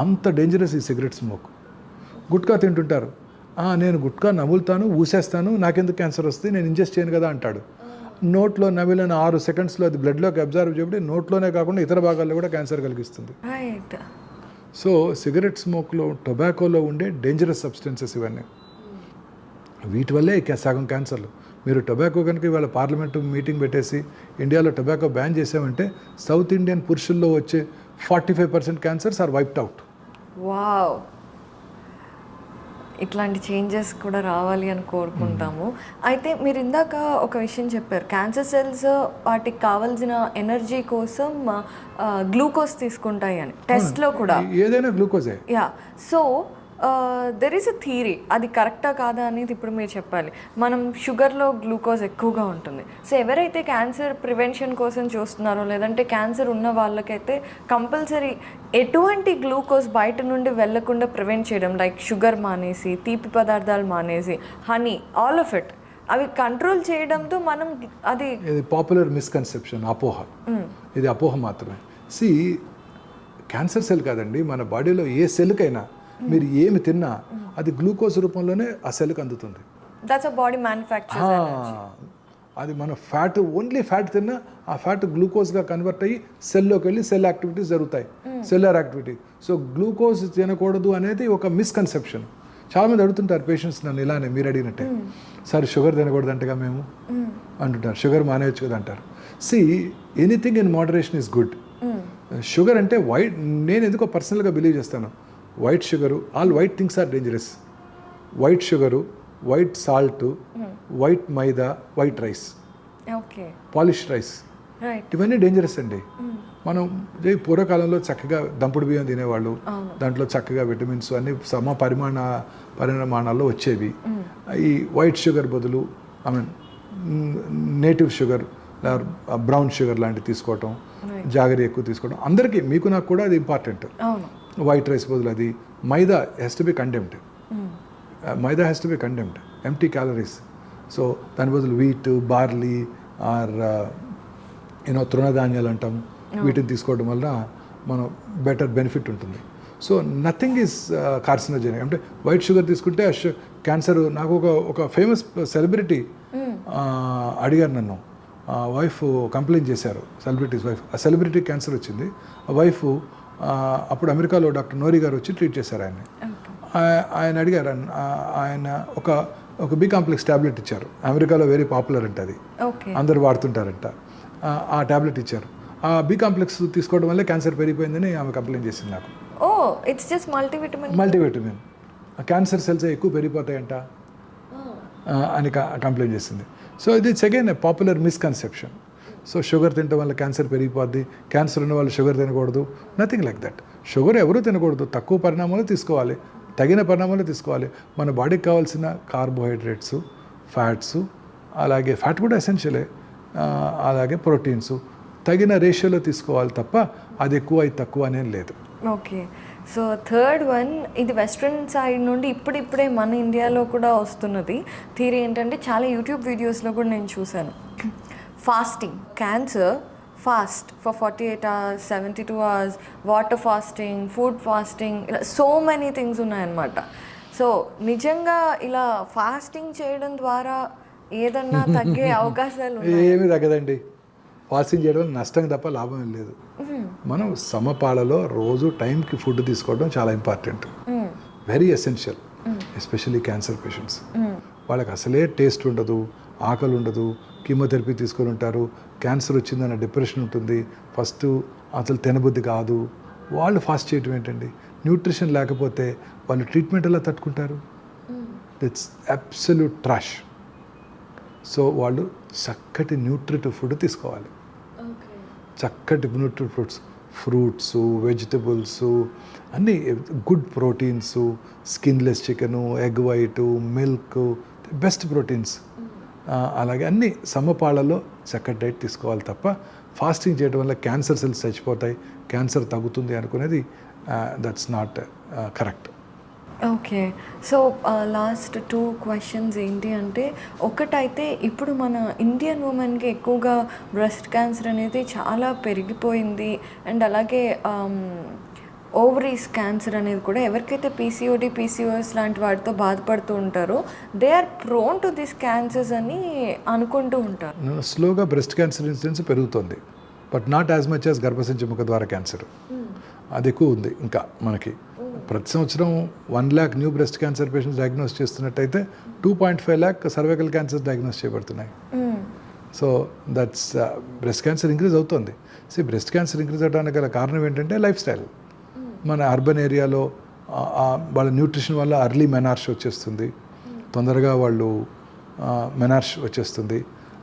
అంత డేంజరస్ ఈ సిగరెట్ స్మోక్. గుట్కా తింటుంటారు, నేను గుట్కా నములుతాను, ఊసేస్తాను, నాకెందుకు క్యాన్సర్ వస్తుంది, నేను ఇంజెస్ట్ చేయను కదా అంటాడు. నోట్లో నమిలిన 6 సెకండ్స్లో అది బ్లడ్లోకి అబ్జర్వ్ చేయబడి నోట్లోనే కాకుండా ఇతర భాగాల్లో కూడా క్యాన్సర్ కలిగిస్తుంది. సో సిగరెట్ స్మోక్లో, టొబాకోలో ఉండే డేంజరస్ సబ్స్టెన్సెస్ ఇవన్నీ. వీటి వల్లే సగం క్యాన్సర్లు. మీరు టొబాకో కనుక ఇవాళ పార్లమెంటు మీటింగ్ పెట్టేసి ఇండియాలో టొబాకో బ్యాన్ చేసామంటే సౌత్ ఇండియన్ పురుషుల్లో వచ్చే 45% cancers are wiped out. Wow, ఇట్లాంటి చేంజెస్ కూడా రావాలి అని కోరుకుంటాము. అయితే మీరు ఇందాక ఒక విషయం చెప్పారు, క్యాన్సర్ సెల్స్ వాటికి కావాల్సిన ఎనర్జీ కోసం గ్లూకోజ్ తీసుకుంటాయి అని. టెస్ట్లో కూడా ఏదైనా గ్లూకోజే. Yeah. So there is a theory, అది కరెక్టా కాదా అనేది ఇప్పుడు మీరు చెప్పాలి. మనం షుగర్లో గ్లూకోజ్ ఎక్కువగా ఉంటుంది. సో ఎవరైతే క్యాన్సర్ ప్రివెన్షన్ కోసం చూస్తున్నారో, లేదంటే క్యాన్సర్ ఉన్న వాళ్ళకైతే కంపల్సరీ ఎటువంటి గ్లూకోజ్ బయట నుండి వెళ్లకుండా ప్రివెంట్ చేయడం, లైక్ షుగర్ మానేసి, తీపి పదార్థాలు మానేసి, హనీ, ఆల్ ఆఫ్ ఇట్, అవి కంట్రోల్ చేయడంతో మనం అది పాపులర్ మిస్కన్సెప్షన్, అపోహ. ఇది అపోహ మాత్రమే. సి, క్యాన్సర్ సెల్ కాదండి, మన బాడీలో ఏ సెల్కైనా మీరు ఏమి తిన్నా అది గ్లూకోజ్ రూపంలోనే ఆ సెల్కి అందుతుంది. That's a body manufactures energy. అది మన ఫ్యాట్, ఓన్లీ ఫ్యాట్ తిన్నా ఆ ఫ్యాట్ గ్లూకోజ్గా కన్వర్ట్ అయ్యి సెల్లోకి వెళ్ళి సెల్ యాక్టివిటీస్ జరుగుతాయి, సెల్యులర్ యాక్టివిటీ. సో గ్లూకోజ్ తినకూడదు అనేది ఒక మిస్కన్సెప్షన్. చాలామంది అడుగుతుంటారు పేషెంట్స్ నన్ను ఇలానే మీరు అడిగినట్టే, సార్ షుగర్ తినకూడదు అంటగా మేము అంటుంటారు, షుగర్ మానేయచ్చు కదా అంటారు. See, anything in moderation is good. Sugar అంటే వైట్, నేను ఎందుకో పర్సనల్గా బిలీవ్ చేస్తాను, white sugar, all white things are dangerous. White sugar, white salt, white maida, white rice, polish rice, ఇవన్నీ డేంజరస్ అండి. మనం పూర్వకాలంలో చక్కగా దంపుడు బియ్యం తినేవాళ్ళు, దాంట్లో చక్కగా విటమిన్స్ అన్ని సమ పరిమాణాల్లో వచ్చేవి. ఈ వైట్ షుగర్ బదులు నేటివ్ షుగర్, బ్రౌన్ షుగర్ లాంటివి తీసుకోవటం, జాగరి ఎక్కువ తీసుకోవడం, అందరికీ, మీకు నాకు కూడా అది ఇంపార్టెంట్. వైట్ రైస్ బదులు అది maida has to be condemned. Maida has to be condemned, empty calories. So దాని బదులు వీట్, బార్లీ ఆర్ తృణధాన్యాలు అంటాం, వీటిని తీసుకోవడం వల్ల మనం బెటర్ బెనిఫిట్ ఉంటుంది. So nothing is carcinogenic. అంటే వైట్ షుగర్ తీసుకుంటే క్యాన్సర్. నాకు ఒక ఫేమస్ సెలబ్రిటీ అడిగారు నన్ను, వైఫ్ కంప్లైంట్ చేశారు, సెలబ్రిటీస్ వైఫ్. ఆ సెలబ్రిటీ క్యాన్సర్ వచ్చింది. ఆ వైఫ్ అప్పుడు అమెరికాలో డాక్టర్ నోరి గారు వచ్చి ట్రీట్ చేశారు ఆయన్ని. ఆయన అడిగారు, ఆయన ఒక బి కాంప్లెక్స్ ట్యాబ్లెట్ ఇచ్చారు. అమెరికాలో వెరీ పాపులర్ అంట అది, అందరు వాడుతుంటారంట. ఆ ట్యాబ్లెట్ ఇచ్చారు. ఆ బి కాంప్లెక్స్ తీసుకోవడం వల్లే క్యాన్సర్ పెరిగిపోయిందని ఆమె కంప్లైంట్ చేసింది నాకు. It's just multivitamin cancer cells ఎక్కువ పెరిగిపోతాయంట అని కంప్లైంట్ చేసింది. So it's again a popular misconception. So sugar తినడం వల్ల క్యాన్సర్ పెరిగిపోద్ది, క్యాన్సర్ ఉన్న వాళ్ళు షుగర్ తినకూడదు, నథింగ్ లైక్ దట్. షుగర్ ఎవరూ తినకూడదు, తక్కువ పరిణామాలు తీసుకోవాలి, తగిన పరిణామాలు తీసుకోవాలి. మన బాడీకి కావాల్సిన కార్బోహైడ్రేట్స్, ఫ్యాట్స్, అలాగే ఫ్యాట్ కూడా ఎసెన్షియలే, అలాగే ప్రోటీన్స్ తగిన రేషియోలో తీసుకోవాలి తప్ప అది ఎక్కువ ఇది తక్కువ అనేది లేదు. ఓకే. సో థర్డ్ వన్, ఇది వెస్ట్రన్ సైడ్ నుండి ఇప్పుడిప్పుడే మన ఇండియాలో కూడా వస్తున్నది థియరీ ఏంటంటే, చాలా యూట్యూబ్ వీడియోస్లో కూడా నేను చూశాను. Fasting, cancer fast for 48 hours, 72 hours, water fasting, food fasting, ఇలా సో మెనీ థింగ్స్ ఉన్నాయన్నమాట. సో నిజంగా ఇలా ఫాస్టింగ్ చేయడం ద్వారా ఏదన్నా తగ్గే అవకాశాలు? ఏమీ తగ్గదండి. ఫాస్టింగ్ చేయడం వల్ల నష్టం తప్ప లాభం ఏం లేదు. మనం సమపాలలో రోజు టైంకి ఫుడ్ తీసుకోవడం చాలా important, very essential, especially cancer patients. వాళ్ళకి అసలే టేస్ట్ ఉండదు, ఆకలి ఉండదు, కీమోథెరపీ తీసుకొని ఉంటారు, క్యాన్సర్ వచ్చిందన్న డిప్రెషన్ ఉంటుంది, ఫస్ట్ అసలు తినబుద్ధి కాదు. వాళ్ళు ఫాస్ట్ చేయటం ఏంటండి? న్యూట్రిషన్ లేకపోతే వాళ్ళు ట్రీట్మెంట్ ఎలా తట్టుకుంటారు? It's absolute trash. సో వాళ్ళు చక్కటి న్యూట్రిటివ్ ఫుడ్ తీసుకోవాలి. చక్కటి న్యూట్రిటివ్ ఫుడ్స్, ఫ్రూట్స్, వెజిటబుల్స్, అన్నీ good proteins, skinless chicken, egg white, milk, best proteins. అలాగే అన్ని సమపాళ్ళలో చక్కటి డైట్ తీసుకోవాలి తప్ప ఫాస్టింగ్ చేయడం వల్ల క్యాన్సర్ సెల్స్ చచ్చిపోతాయి, క్యాన్సర్ తగ్గుతుంది అనుకునేది that's not correct. Okay. So last 2 questions ఏంటి అంటే, ఒకటైతే ఇప్పుడు మన ఇండియన్ ఉమెన్కి ఎక్కువగా బ్రెస్ట్ క్యాన్సర్ అనేది చాలా పెరిగిపోయింది. అండ్ అలాగే ఓవరీస్ క్యాన్సర్ అనేది కూడా, ఎవరికైతే పీసీఓడి, పీసీఓఎస్ లాంటి వాటితో బాధపడుతూ ఉంటారో they are prone to this cancers అని అనుకుంటూ ఉంటారు. స్లోగా బ్రెస్ట్ క్యాన్సర్ ఇన్సిడెన్స్ పెరుగుతుంది, but not as much as గర్భసంచి ముఖ ద్వారా క్యాన్సర్. అది ఎక్కువ ఉంది. ఇంకా మనకి ప్రతి సంవత్సరం 1 lakh new breast cancer patients diagnose చేస్తున్నట్టయితే 2.5 lakh సర్వైకల్ క్యాన్సర్స్ డయాగ్నోస్ చేయబడుతున్నాయి. So that's breast cancer increase అవుతుంది. సో బ్రెస్ట్ క్యాన్సర్ ఇంక్రీజ్ అవడానికి గల కారణం ఏంటంటే లైఫ్ స్టైల్. మన అర్బన్ ఏరియాలో వాళ్ళ న్యూట్రిషన్ వల్ల అర్లీ మెనార్ష్ వచ్చేస్తుంది, తొందరగా వాళ్ళు మెనార్ష్ వచ్చేస్తుంది.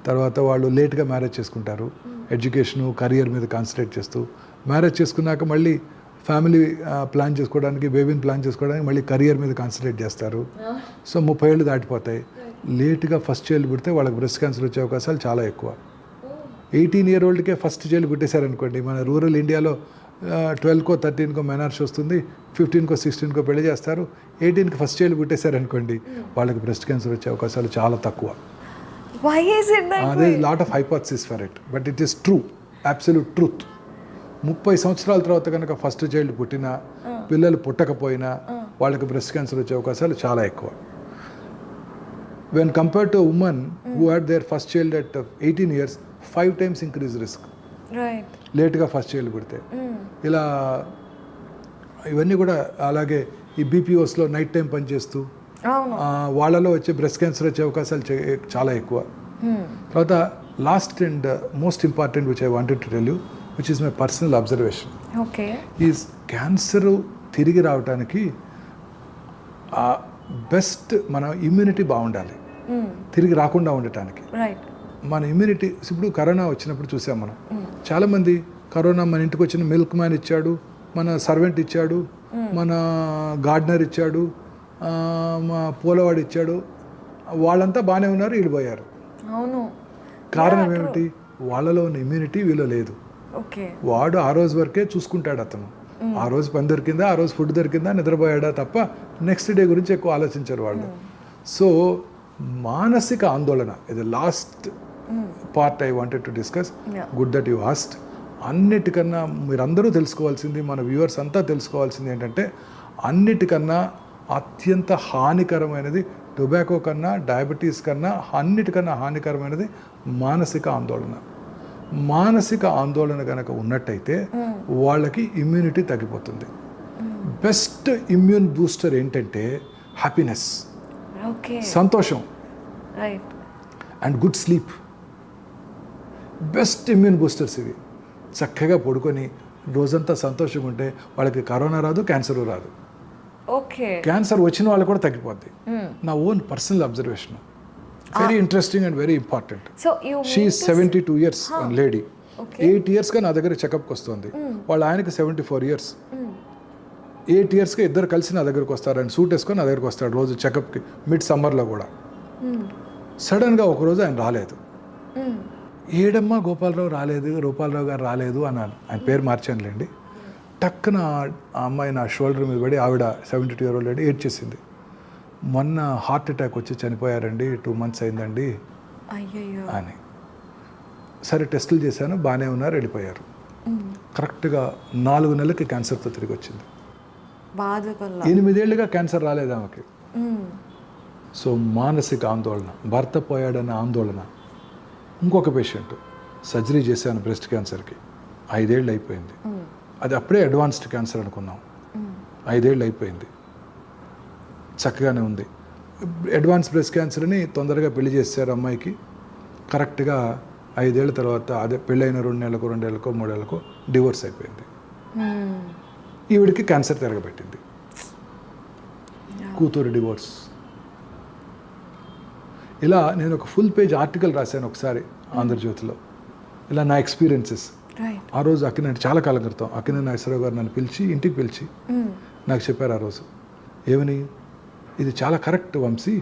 తర్వాత వాళ్ళు లేట్గా మ్యారేజ్ చేసుకుంటారు, ఎడ్యుకేషను, కెరియర్ మీద కాన్సన్ట్రేట్ చేస్తూ. మ్యారేజ్ చేసుకున్నాక మళ్ళీ ఫ్యామిలీ ప్లాన్ చేసుకోవడానికి, బేబీని ప్లాన్ చేసుకోవడానికి మళ్ళీ కెరియర్ మీద కాన్సన్ట్రేట్ చేస్తారు. సో 30 ఏళ్ళు దాటిపోతాయి. లేట్గా ఫస్ట్ చైల్డ్ పుడితే వాళ్ళకి బ్రెస్ట్ క్యాన్సర్ వచ్చే అవకాశాలు చాలా ఎక్కువ. 18 year oldకే ఫస్ట్ చైల్డ్ పుట్టేశారనుకోండి, మన రూరల్ ఇండియాలో 12కో 13కో మెనార్ష్ వస్తుంది, 15కో 16కో పెళ్లి చేస్తారు, 18కి ఫస్ట్ చైల్డ్ పుట్టేశారనుకోండి, వాళ్ళకి బ్రెస్ట్ క్యాన్సర్ వచ్చే అవకాశాలు చాలా తక్కువ. There is a lot of hypothesis for it, but it is true, absolute truth. 30 సంవత్సరాల తర్వాత కనుక ఫస్ట్ చైల్డ్ పుట్టినా, పిల్లలు పుట్టకపోయినా వాళ్ళకి బ్రెస్ట్ క్యాన్సర్ వచ్చే అవకాశాలు చాలా ఎక్కువ. When compared to a woman who had their first child at 18 years, 5 times increased risk. Right. లేట్గా ఫస్ట్ చైల్డ్ పుడితే. ఇలా ఇవన్నీ కూడా. అలాగే ఈ బీపీఓస్లో నైట్ టైం పనిచేస్తూ వాళ్ళలో వచ్చే బ్రెస్ట్ క్యాన్సర్ వచ్చే అవకాశాలు చాలా ఎక్కువ. తర్వాత last and most important which I wanted to tell you, which is my personal observation, okay, is cancer తిరిగి రావడానికి బెస్ట్ మన ఇమ్యూనిటీ బాగుండాలి, తిరిగి రాకుండా ఉండటానికి. రైట్. మన ఇమ్యూనిటీ, ఇప్పుడు కరోనా వచ్చినప్పుడు చూసాం మనం, చాలామంది కరోనా మన ఇంటికి వచ్చిన మిల్క్ మ్యాన్ ఇచ్చాడు, మన సర్వెంట్ ఇచ్చాడు, మన గార్డనర్ ఇచ్చాడు, మా పూలవాడు ఇచ్చాడు, వాళ్ళంతా బాగానే ఉన్నారు, వీళ్ళు పోయారు. అవును. కారణం ఏమిటి? వాళ్ళలో ఉన్న ఇమ్యూనిటీ వీళ్ళు లేదు. ఓకే. వాడు ఆ రోజు వరకే చూసుకుంటాడు, అతను ఆ రోజు పని దొరికిందా, ఆ రోజు ఫుడ్ దొరికిందా, నిద్రపోయాడా తప్ప నెక్స్ట్ డే గురించి ఎక్కువ ఆలోచించారు వాళ్ళు. సో మానసిక ఆందోళన, ఇది last part I wanted to discuss. Good that you asked. అన్నిటికన్నా మీరందరూ తెలుసుకోవాల్సింది, మన వ్యూవర్స్ అంతా తెలుసుకోవాల్సింది ఏంటంటే, అన్నిటికన్నా అత్యంత హానికరమైనది టొబాకో కన్నా, డయాబెటీస్ కన్నా అన్నిటికన్నా హానికరమైనది మానసిక ఆందోళన. మానసిక ఆందోళన కనుక ఉన్నట్టయితే వాళ్ళకి ఇమ్యూనిటీ తగ్గిపోతుంది. బెస్ట్ ఇమ్యూన్ బూస్టర్ ఏంటంటే హ్యాపీనెస్, ఓకే, సంతోషం right, and good sleep. Best immune boosters ఇవి. చక్కగా పడుకొని రోజంతా సంతోషంగా ఉంటే వాళ్ళకి కరోనా రాదు, క్యాన్సర్ రాదు. ఓకే, క్యాన్సర్ వచ్చిన వాళ్ళు కూడా తగ్గిపోద్ది. నా own personal observation. Very interesting and very important. So you she 72 years lady. 8 yearsగా నా దగ్గర చెకప్కి వస్తుంది. వాళ్ళ ఆయనకి 74 years. 8 yearsగా ఇద్దరు కలిసి నా దగ్గరకు వస్తారు. ఆయన సూట్ వేసుకొని నా దగ్గరకు వస్తాడు రోజు చెకప్కి, మిడ్ సమ్మర్లో కూడా. సడన్గా ఒకరోజు ఆయన రాలేదు. ఏడమ్మా గోపాలరావు రాలేదు, గోపాలరావు గారు రాలేదు అన్నాను. ఆయన పేరు మార్చానులేండి. టక్కున ఆ అమ్మాయి నా షోల్డర్ మీద పడి, ఆవిడ 72 year old లేడీ ఏడ్చేసింది. మొన్న హార్ట్ అటాక్ వచ్చి చనిపోయారండి, 2 months అయిందండి అయ్యయ్యో అని. సరే టెస్టులు చేశాను, బాగానే ఉన్నారు, వెళ్ళిపోయారు. కరెక్ట్గా 4 నెలలకి క్యాన్సర్తో తిరిగి వచ్చింది. బాధ వల్ల 8 ఏళ్ళుగా క్యాన్సర్ రాలేదు ఆమెకి. సో మానసిక ఆందోళన, భర్త పోయాడన్న ఆందోళన. ఇంకొక పేషెంట్ సర్జరీ చేశాను బ్రెస్ట్ క్యాన్సర్కి, 5 ఏళ్ళు అయిపోయింది. అది అప్పుడే అడ్వాన్స్డ్ క్యాన్సర్ అనుకున్నాం. 5 ఏళ్ళు అయిపోయింది, చక్కగానే ఉంది. అడ్వాన్స్ బ్రెస్ట్ క్యాన్సర్ని తొందరగా పెళ్లి చేశారు అమ్మాయికి. కరెక్ట్గా 5 ఏళ్ళ తర్వాత, అదే పెళ్ళైన 2 నెలలకు 2 ఏళ్ళకో 3 ఏళ్ళకో డివోర్స్ అయిపోయింది. ఈవిడికి క్యాన్సర్ తిరగబెట్టింది. కూతురు డివోర్స్. ఇలా నేను ఒక ఫుల్ పేజ్ ఆర్టికల్ రాశాను ఒకసారి ఆంధ్రజ్యోతిలో, ఇలా నా ఎక్స్పీరియన్సెస్. ఆ రోజు అక్కినేని, చాలా కాలం క్రితం అక్కినేని నాగేశ్వరరావు గారు నన్ను పిలిచి, ఇంటికి పిలిచి నాకు చెప్పారు ఆ రోజు, ఏమని, ఇది చాలా కరెక్ట్ వంశీ,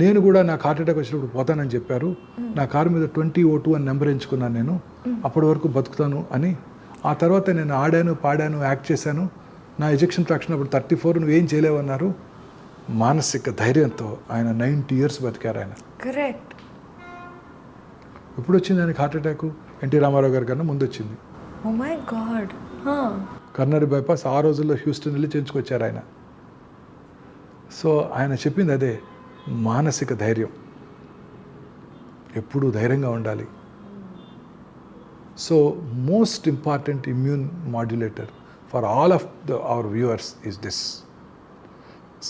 నేను కూడా నాకు హార్ట్ అటాక్ వచ్చినప్పుడు పోతానని చెప్పారు, నా కారు మీద 2002 అని నెంబర్ ఎంచుకున్నాను నేను, అప్పటి వరకు బతుకుతాను అని. ఆ తర్వాత నేను ఆడాను, పాడాను, యాక్ట్ చేశాను, నా ఎజెక్షన్ ఫ్రాక్షన్ అప్పుడు 34, నువ్వేం చేయలేవన్నారు. మానసిక ధైర్యంతో ఆయన 90 years బతికారు ఆయన. కరెక్ట్. ఎప్పుడు వచ్చింది ఆయనకి హార్ట్ అటాక్? ఎన్టీ రామారావు గారి కన్నా ముందు వచ్చింది. Oh my god. Kurnool bypass ఆ రోజుల్లో హ్యూస్టన్ వెళ్ళి చేయించుకొచ్చారు ఆయన. సో ఆయన చెప్పింది అదే, మానసిక ధైర్యం, ఎప్పుడూ ధైర్యంగా ఉండాలి. So most important immune modulator for all of our viewers is this.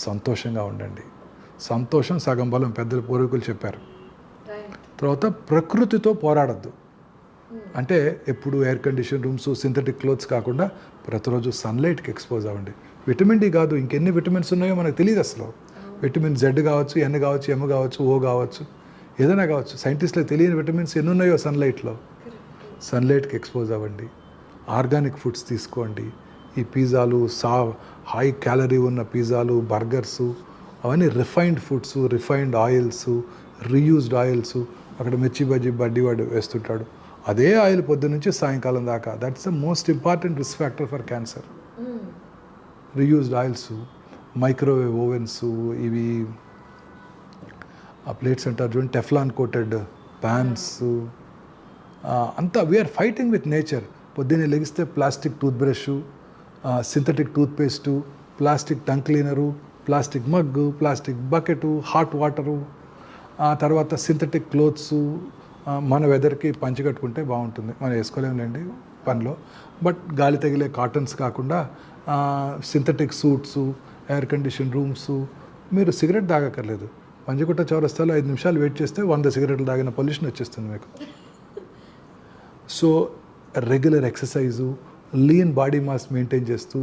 సంతోషంగా ఉండండి. సంతోషం సగం బలం, పెద్దల పూర్వీకులు చెప్పారు. తర్వాత ప్రకృతితో పోరాడద్దు. అంటే ఎప్పుడు air condition rooms, synthetic clothes కాకుండా ప్రతిరోజు సన్లైట్కి ఎక్స్పోజ్ అవ్వండి. విటమిన్ డి కాదు, ఇంకెన్ని విటమిన్స్ ఉన్నాయో మనకు తెలియదు అసలు. విటమిన్ జెడ్ కావచ్చు, ఎన్ కావచ్చు, ఎమ్ కావచ్చు, ఓ కావచ్చు, ఏదైనా కావచ్చు. సైంటిస్టులకు తెలియని విటమిన్స్ ఎన్ని ఉన్నాయో సన్లైట్లో. సన్లైట్కి ఎక్స్పోజ్ అవ్వండి. ఆర్గానిక్ ఫుడ్స్ తీసుకోండి. ఈ పిజ్జాలు, హై క్యాలరీ ఉన్న పిజ్జాలు, బర్గర్సు, అవన్నీ refined foods, refined oils, reused oils. అక్కడ మిర్చి బజ్జీ బడ్డీవాడు వేస్తుంటాడు, అదే ఆయిల్ పొద్దు నుంచి సాయంకాలం దాకా. That's the most important risk factor for cancer. Reused oils, microwave ovens, ఇవి ఆ ప్లేట్స్ అంటారు చూడండి, టెఫ్లాన్ కోటెడ్ ప్యాన్స్, అంతా వీఆర్ ఫైటింగ్ విత్ నేచర్. పొద్దున్నే లెగిస్తే plastic tooth brush, synthetic toothpaste, plastic tongue cleaner, plastic mug, plastic bucket, hot water, ఆ తర్వాత synthetic clothes. మన వెదర్కి పంచి కట్టుకుంటే బాగుంటుంది, మనం వేసుకోలేములేండి పనిలో. బట్ గాలి తగిలే కాటన్స్ కాకుండా synthetic suits, air condition rooms. మీరు సిగరెట్ తాగక్కర్లేదు. పంజగుట్ట చౌరస్తాలో 5 నిమిషాలు వెయిట్ చేస్తే 100 సిగరెట్లు తాగిన పొల్యూషన్ వచ్చేస్తుంది మీకు. So regular exercise, lean body mass maintain చేస్తూ,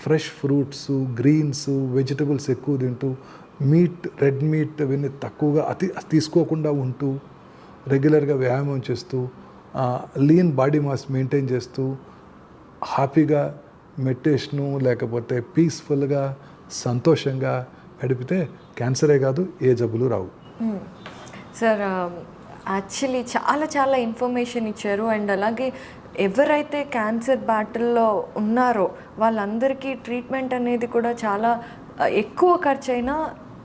ఫ్రెష్ ఫ్రూట్స్, గ్రీన్స్, వెజిటబుల్స్ ఎక్కువ తింటూ, మీట్, రెడ్ మీట్ అవన్నీ తక్కువగా తీసుకోకుండా ఉంటూ, రెగ్యులర్గా వ్యాయామం చేస్తూ, లీన్ బాడీ మాస్ మెయింటైన్ చేస్తూ, హ్యాపీగా మెడిటేషను లేకపోతే పీస్ఫుల్గా సంతోషంగా గడిపితే క్యాన్సరే కాదు, ఏ జబ్బులు రావు. సార్ యాక్చువల్లీ చాలా చాలా ఇన్ఫర్మేషన్ ఇచ్చారు. అండ్ అలాగే ఎవరైతే క్యాన్సర్ బ్యాటిల్లో ఉన్నారో వాళ్ళందరికీ ట్రీట్మెంట్ అనేది కూడా చాలా ఎక్కువ ఖర్చు అయినా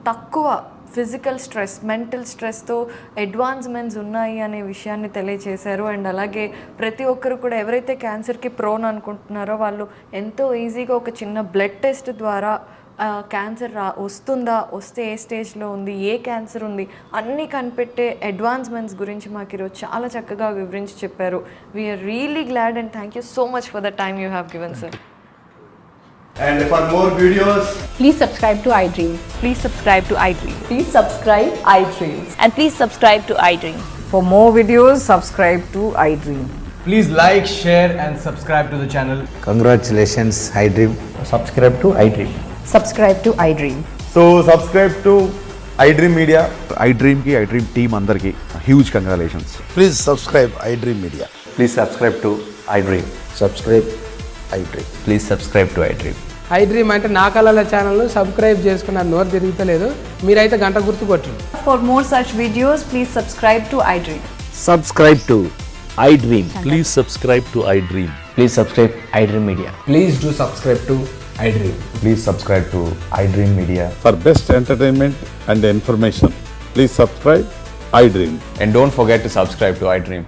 తక్కువ ఫిజికల్ స్ట్రెస్, మెంటల్ స్ట్రెస్తో అడ్వాన్స్మెంట్స్ ఉన్నాయి అనే విషయాన్ని తెలియచేశారు. అండ్ అలాగే ప్రతి ఒక్కరు కూడా ఎవరైతే క్యాన్సర్కి ప్రోన్ అనుకుంటున్నారో వాళ్ళు ఎంతో ఈజీగా ఒక చిన్న బ్లడ్ టెస్ట్ ద్వారా క్యాన్సర్ వస్తుందా, వస్తే ఏ స్టేజ్లో ఉంది, ఏ క్యాన్సర్ ఉంది అన్నీ కనిపెట్టే అడ్వాన్స్మెంట్స్ గురించి మాకు ఈరోజు చాలా చక్కగా వివరించి చెప్పారు. We are really glad and thank you so much for the time you have given sir. And for more videos, Please subscribe to iDream. Please subscribe to iDream. Please subscribe iDream. And please subscribe to iDream. For more videos, subscribe to iDream. please like, share and subscribe to the channel. Congratulations, iDream. Subscribe to iDream. Subscribe to iDream. So subscribe to iDream Media. iDream की iDream team अंदर की huge congratulations. Please subscribe iDream Media. Please subscribe to iDream. Subscribe iDream. Please subscribe to iDream. iDream అంటే నా కళల ఛానల్ను subscribe చేసుకున్నారు, నోరు తిరుగుతలేదు, మీరైతే గంట గుర్తు కొట్టండి. For more such videos, please subscribe to iDream. Subscribe to iDream. Please subscribe to iDream. Please subscribe iDream Media. Please do subscribe to iDream. Please subscribe to iDream Media. For best entertainment and information, please subscribe iDream. And don't forget to subscribe to iDream.